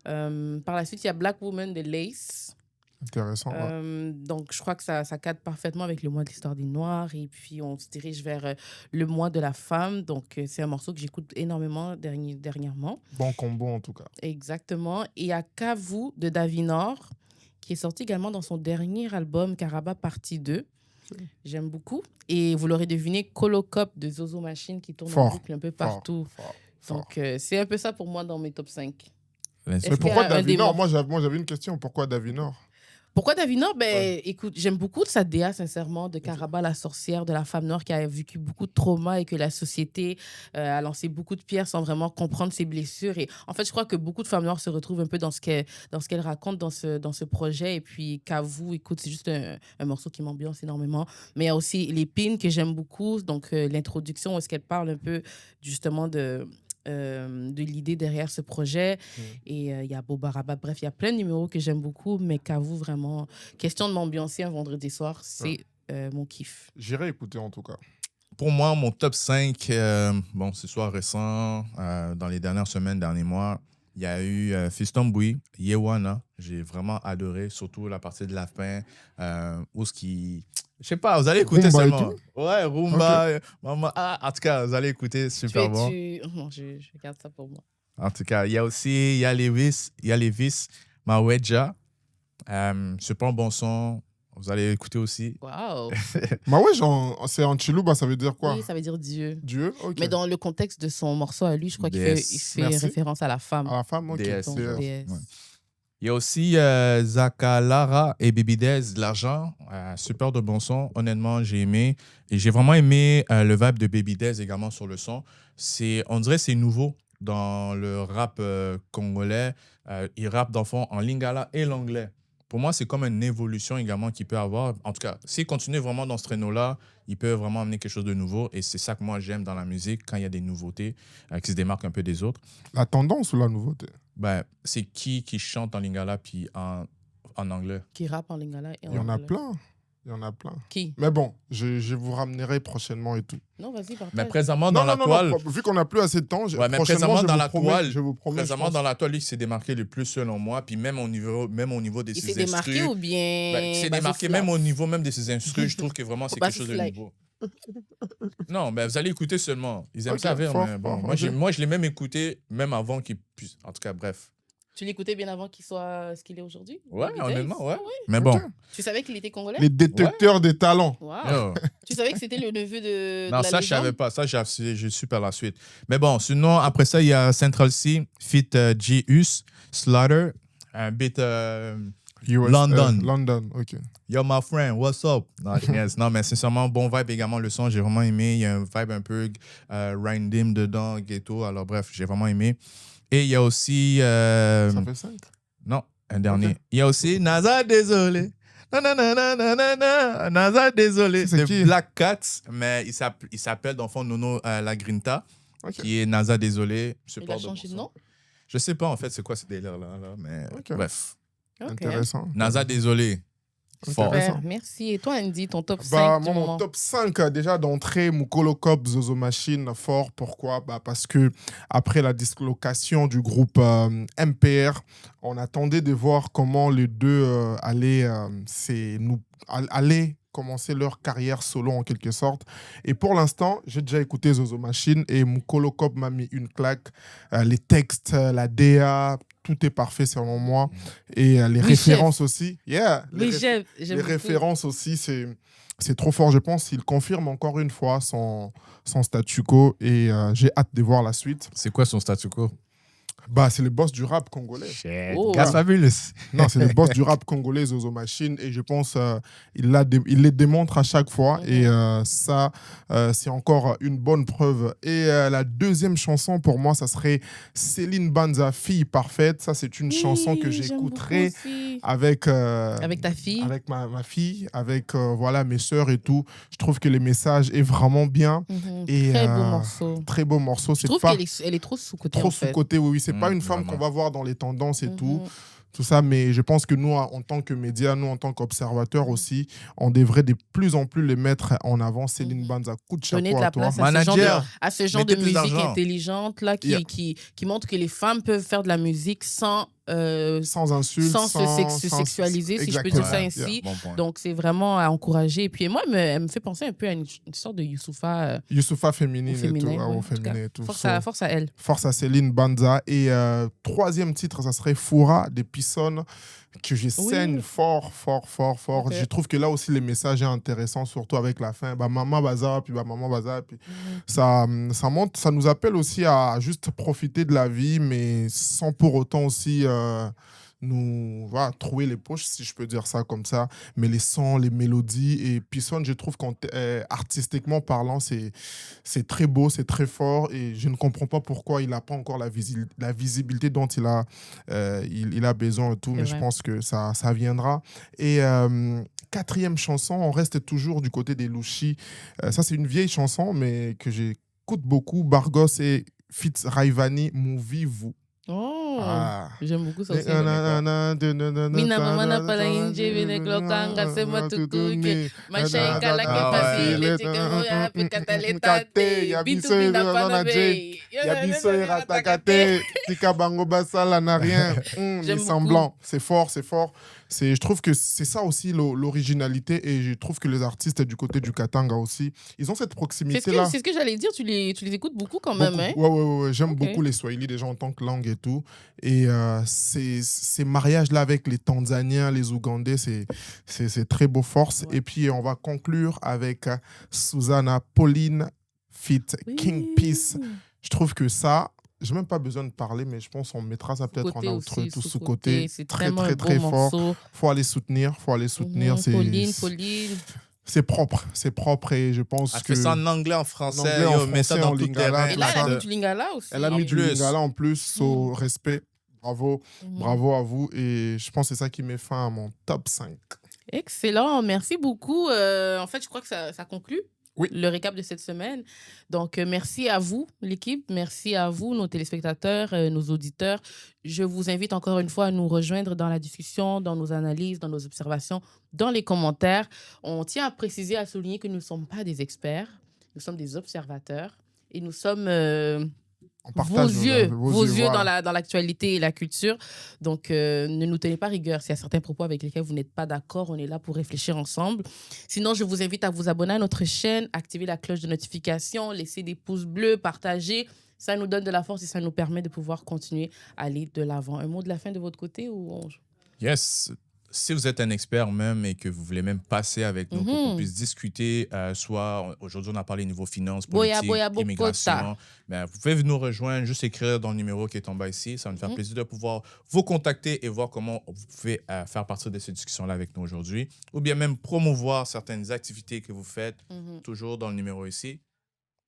Par la suite, il y a Black Woman de Lace. Intéressant. Ouais. Donc, je crois que ça cadre parfaitement avec le mois de l'histoire des Noirs. Et puis, on se dirige vers le mois de la femme. Donc, c'est un morceau que j'écoute énormément dernièrement. Bon combo, en tout cas. Exactement. Et il y a Kavu de Davinor, qui est sorti également dans son dernier album, Karaba Partie 2. J'aime beaucoup. Et vous l'aurez deviné, Colocop de Zozo Machine, qui tourne en boucle un peu partout. Fort. Donc, c'est un peu ça pour moi dans mes top 5. Let's Est-ce Mais go. pourquoi qu'il y a un Davinor? démon? Moi, j'avais une question. Pourquoi Davinor? Pourquoi Davinor? Ouais. Écoute, j'aime beaucoup de sa DA, sincèrement, de Karaba, la sorcière, de la femme noire qui a vécu beaucoup de traumas et que la société a lancé beaucoup de pierres sans vraiment comprendre ses blessures. Et en fait, je crois que beaucoup de femmes noires se retrouvent un peu dans ce qu'elle raconte dans ce projet. Et puis, Kavu, écoute, c'est juste un morceau qui m'ambiance énormément. Mais il y a aussi les pins que j'aime beaucoup. Donc, l'introduction, où est-ce qu'elle parle un peu justement de l'idée derrière ce projet. Et il y a Boba Rabat. Bref, il y a plein de numéros que j'aime beaucoup, mais Kavu, vraiment, question de m'ambiancer un vendredi soir, c'est mon kiff. J'irai écouter, en tout cas. Pour moi, mon top 5, c'est soit récent, dans les dernières semaines, derniers mois, il y a eu Fiston Bouilly, Yewana. J'ai vraiment adoré, surtout la partie de la fin, où ce qui... Je sais pas, vous allez écouter Rumba et seulement. Ouais, Rumba, maman. En tout cas, vous allez écouter, super bon. Non, je garde ça pour moi. En tout cas, il y a Levis, Mawedja, super bon son. Vous allez écouter aussi. Waouh! Bah ouais, c'est en Chiluba, ça veut dire quoi? Oui, ça veut dire Dieu. Dieu? Ok. Mais dans le contexte de son morceau à lui, je crois qu'il DS. fait Merci. référence à la femme. À la femme, ok. DS. Donc, DS. DS. Ouais. Il y a aussi Zaka Lara et Baby Dez, L'Argent. Super de bon son. Honnêtement, j'ai aimé. Et j'ai vraiment aimé le vibe de Baby Dez également sur le son. On dirait que c'est nouveau dans le rap congolais. Il rappe dans le fond en lingala et l'anglais. pour moi, c'est comme une évolution également qu'il peut avoir. En tout cas, s'il continue vraiment dans ce traîneau-là, il peut vraiment amener quelque chose de nouveau. Et c'est ça que moi, j'aime dans la musique, quand il y a des nouveautés qui se démarquent un peu des autres. La tendance ou la nouveauté? Ben, c'est qui chante en lingala puis en anglais? Qui rappe en lingala et en Il y en a anglais. plein. Il y en a plein. Qui? Mais bon, je vous ramènerai prochainement et tout. Non, vas-y, partage. Mais présentement, dans la toile... Vu qu'on n'a plus assez de temps, Ouais, mais prochainement, présentement, je dans vous la promets, toile, je vous promets, présentement, dans la toile, lui, qui s'est démarqué le plus selon moi. Puis même au niveau de Il ses s'est démarqué instrus. ou bien... Ben, il s'est Basso démarqué Fly? même au niveau même de ses instrus. Je trouve que vraiment, c'est quelque chose de Fly. nouveau. Non, mais vous allez écouter seulement. Ils aiment Ok, ça rire, fort, mais bon. fort, Moi, ok. moi, je l'ai même écouté, même avant qu'il puisse. En tout cas, bref. Tu l'écoutais bien avant qu'il soit ce qu'il est aujourd'hui? Ouais, Baby honnêtement, Days? ouais. Ah ouais? Mais bon. Ok. Tu savais qu'il était congolais? Les détecteurs des talents. Wow. Yo. Tu savais que c'était le neveu de Non, la ça, je légende? savais pas. Ça, je suis par la suite. Mais bon, sinon, après ça, il y a Central C, Fit G-Us, Slaughter, un beat London. London, ok. Yo, my friend, what's up? Non, je niaise. Non, mais sincèrement, bon vibe également, le son, j'ai vraiment aimé. Il y a un vibe un peu random dedans, ghetto. Alors, bref, j'ai vraiment aimé. Et il y a aussi... Ça fait 5. Non, un dernier. Ok. Il y a aussi NASA, désolé. NASA, désolé. C'est C'est qui? Black Cats, mais il s'appelle dans le fond Nono La Grinta, Ok. qui est NASA, désolé. Il a changé de nom? Je sais pas en fait c'est quoi ce délire-là, mais Ok. bref. Ok. Intéressant. NASA, désolé. Fort. Intéressant. Super, merci. Et toi, Andy, ton top 5 Bah, du moi, mon moment? top 5, déjà d'entrée, Mukolo Cop, Zozo Machine, fort. Pourquoi? Bah, parce que après la dislocation du groupe MPR, on attendait de voir comment les deux allaient commencer leur carrière solo en quelque sorte. Et pour l'instant, j'ai déjà écouté Zozo Machine et Mukolo Cop m'a mis une claque. Les textes, la DA, tout est parfait selon moi. Et les Oui, références aussi. Yeah, Oui, j'aime les beaucoup. références aussi, c'est trop fort. Je pense qu'il confirme encore une fois son statu quo et j'ai hâte de voir la suite. C'est quoi son statu quo? Bah, c'est le boss du rap congolais. Oh. Gas Fabulous. Non, c'est le boss du rap congolais, Zozo Machine. Et je pense il les démontre à chaque fois. Et ça, c'est encore une bonne preuve. Et la deuxième chanson, pour moi, ça serait Céline Banza, Fille Parfaite. Ça, c'est une chanson que Oui, j'aime j'écouterai beaucoup aussi. avec... Avec ta fille? avec ma fille, avec voilà, mes sœurs et tout. Je trouve que le message est vraiment bien. Mhm. Et, Très beau morceau. Très beau morceau. Je C'est trouve pas qu'elle est trop sous-cotée, trop en fait. sous-côté. Oui, oui. C'est pas une femme vraiment. qu'on va voir dans les tendances et Mhm. tout ça. Mais je pense que nous, en tant que médias, nous, en tant qu'observateurs aussi, on devrait de plus en plus les mettre en avant. Céline Banza, coup de Donner chapeau de la à toi. place Manager. à ce genre de Mettez plus musique d'argent. intelligente là, Yeah. qui montre que les femmes peuvent faire de la musique sans Sans insulte, sans se sexualiser, si je peux dire ça Exactement. ainsi. Bon point. Donc, c'est vraiment à encourager. Et puis, moi, elle me fait penser un peu à une sorte de Youssoufa Youssoupha féminine au féminin. et tout. ouais, Au en tout cas. féminin et tout. Force à elle. Force à Céline Banza. Et troisième titre, ça serait Foura des Pissonnes, que je saigne fort. Ok. Je trouve que là aussi, le message est intéressant, surtout avec la fin. Bah, maman Baza, puis bah, maman Baza. Puis ça montre, ça nous appelle aussi à juste profiter de la vie, mais sans pour autant aussi nous trouer les poches, si je peux dire ça comme ça. Mais les sons, les mélodies. Et Pissonne, je trouve qu'artistiquement parlant, c'est très beau, c'est très fort. Et je ne comprends pas pourquoi il n'a pas encore la visibilité dont il a besoin et tout. C'est Mais vrai. je pense que ça viendra. Et quatrième chanson, on reste toujours du côté des Louchis. Ça, c'est une vieille chanson, mais que j'écoute beaucoup. Bargos et Fitz Raivani, Movie Vous. Oh, Ah. j'aime beaucoup ça aussi. Mina mama pala inje vene klokanga sema tutuke mashaika la ke fasile tikemoya pekataletate bitu bina panabe Yabiso et Ratakate, Tika Bango Basala n'a rien. J'aime Les semblants, c'est fort. Je trouve que c'est ça aussi l'originalité et je trouve que les artistes du côté du Katanga aussi, ils ont cette proximité-là. C'est ce que j'allais dire, tu les écoutes beaucoup quand même. Hein? Ouais. J'aime Ok. beaucoup les Swahili déjà en tant que langue et tout. Et ces mariages-là avec les Tanzaniens, les Ougandais, c'est très beau, force. Ouais. Et puis on va conclure avec Susanna Pauline Fit King Peace. Je trouve que ça, j'ai même pas besoin de parler, mais je pense qu'on mettra ça peut-être en Sous-côté outre, aussi, tout sous-côté. sous-côté. C'est Très, tellement très, un très beau fort. morceau. Faut aller soutenir. C'est Pauline. c'est propre et je pense Elle que... fait ça en anglais, en français. En Yo, mets ça français, dans en tout lingala, terrain. Et tout là, elle ça. a mis du lingala aussi. Elle a mis du plus. lingala en plus, au respect. bravo, Mhm. bravo à vous. Et je pense que c'est ça qui met fin à mon top 5. Excellent, merci beaucoup. En fait, je crois que ça conclut Oui. le récap de cette semaine. Donc, merci à vous, l'équipe. Merci à vous, nos téléspectateurs, nos auditeurs. Je vous invite encore une fois à nous rejoindre dans la discussion, dans nos analyses, dans nos observations, dans les commentaires. On tient à préciser, à souligner que nous ne sommes pas des experts. Nous sommes des observateurs et nous sommes On vos partage yeux, voilà. dans l'actualité et la culture. Donc, ne nous tenez pas rigueur. S'il y a certains propos avec lesquels vous n'êtes pas d'accord, on est là pour réfléchir ensemble. Sinon, je vous invite à vous abonner à notre chaîne, activer la cloche de notification, laisser des pouces bleus, partager. Ça nous donne de la force et ça nous permet de pouvoir continuer à aller de l'avant. Un mot de la fin de votre côté ou Yes. Si vous êtes un expert même et que vous voulez même passer avec nous pour qu'on Mhm. puisse discuter, soit aujourd'hui on a parlé niveau finances, Boya, politique, boya, bokota. immigration, ben, vous pouvez nous rejoindre, juste écrire dans le numéro qui est en bas ici. Ça va nous faire Mhm. plaisir de pouvoir vous contacter et voir comment vous pouvez faire partie de cette discussion-là avec nous aujourd'hui. Ou bien même promouvoir certaines activités que vous faites, Mhm. toujours dans le numéro ici.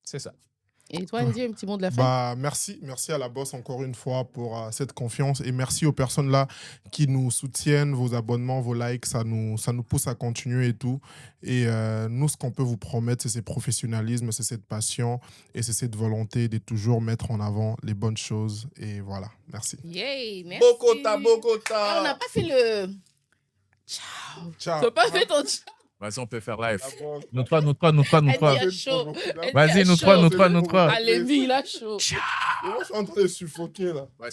C'est ça. Et toi, Andy, un petit mot de la fin? Bah, merci à la boss encore une fois pour cette confiance et merci aux personnes là qui nous soutiennent, vos abonnements, vos likes, ça nous pousse à continuer et tout. Et nous, ce qu'on peut vous promettre, c'est ce professionnalisme, c'est cette passion et c'est cette volonté de toujours mettre en avant les bonnes choses. Et voilà, merci. Yay, merci. Bokota, Eh, Bokota. on n'a pas fait le... Ciao. Ciao. Tu n'as pas fait ton... Vas-y, on peut faire live. La boss. Nous trois. Elle dit, il a chaud. Elle dit, Vas-y, il a nous chaud. trois. Allez, lui, il a chaud. Et moi, je suis en train de suffoquer là. Ouais,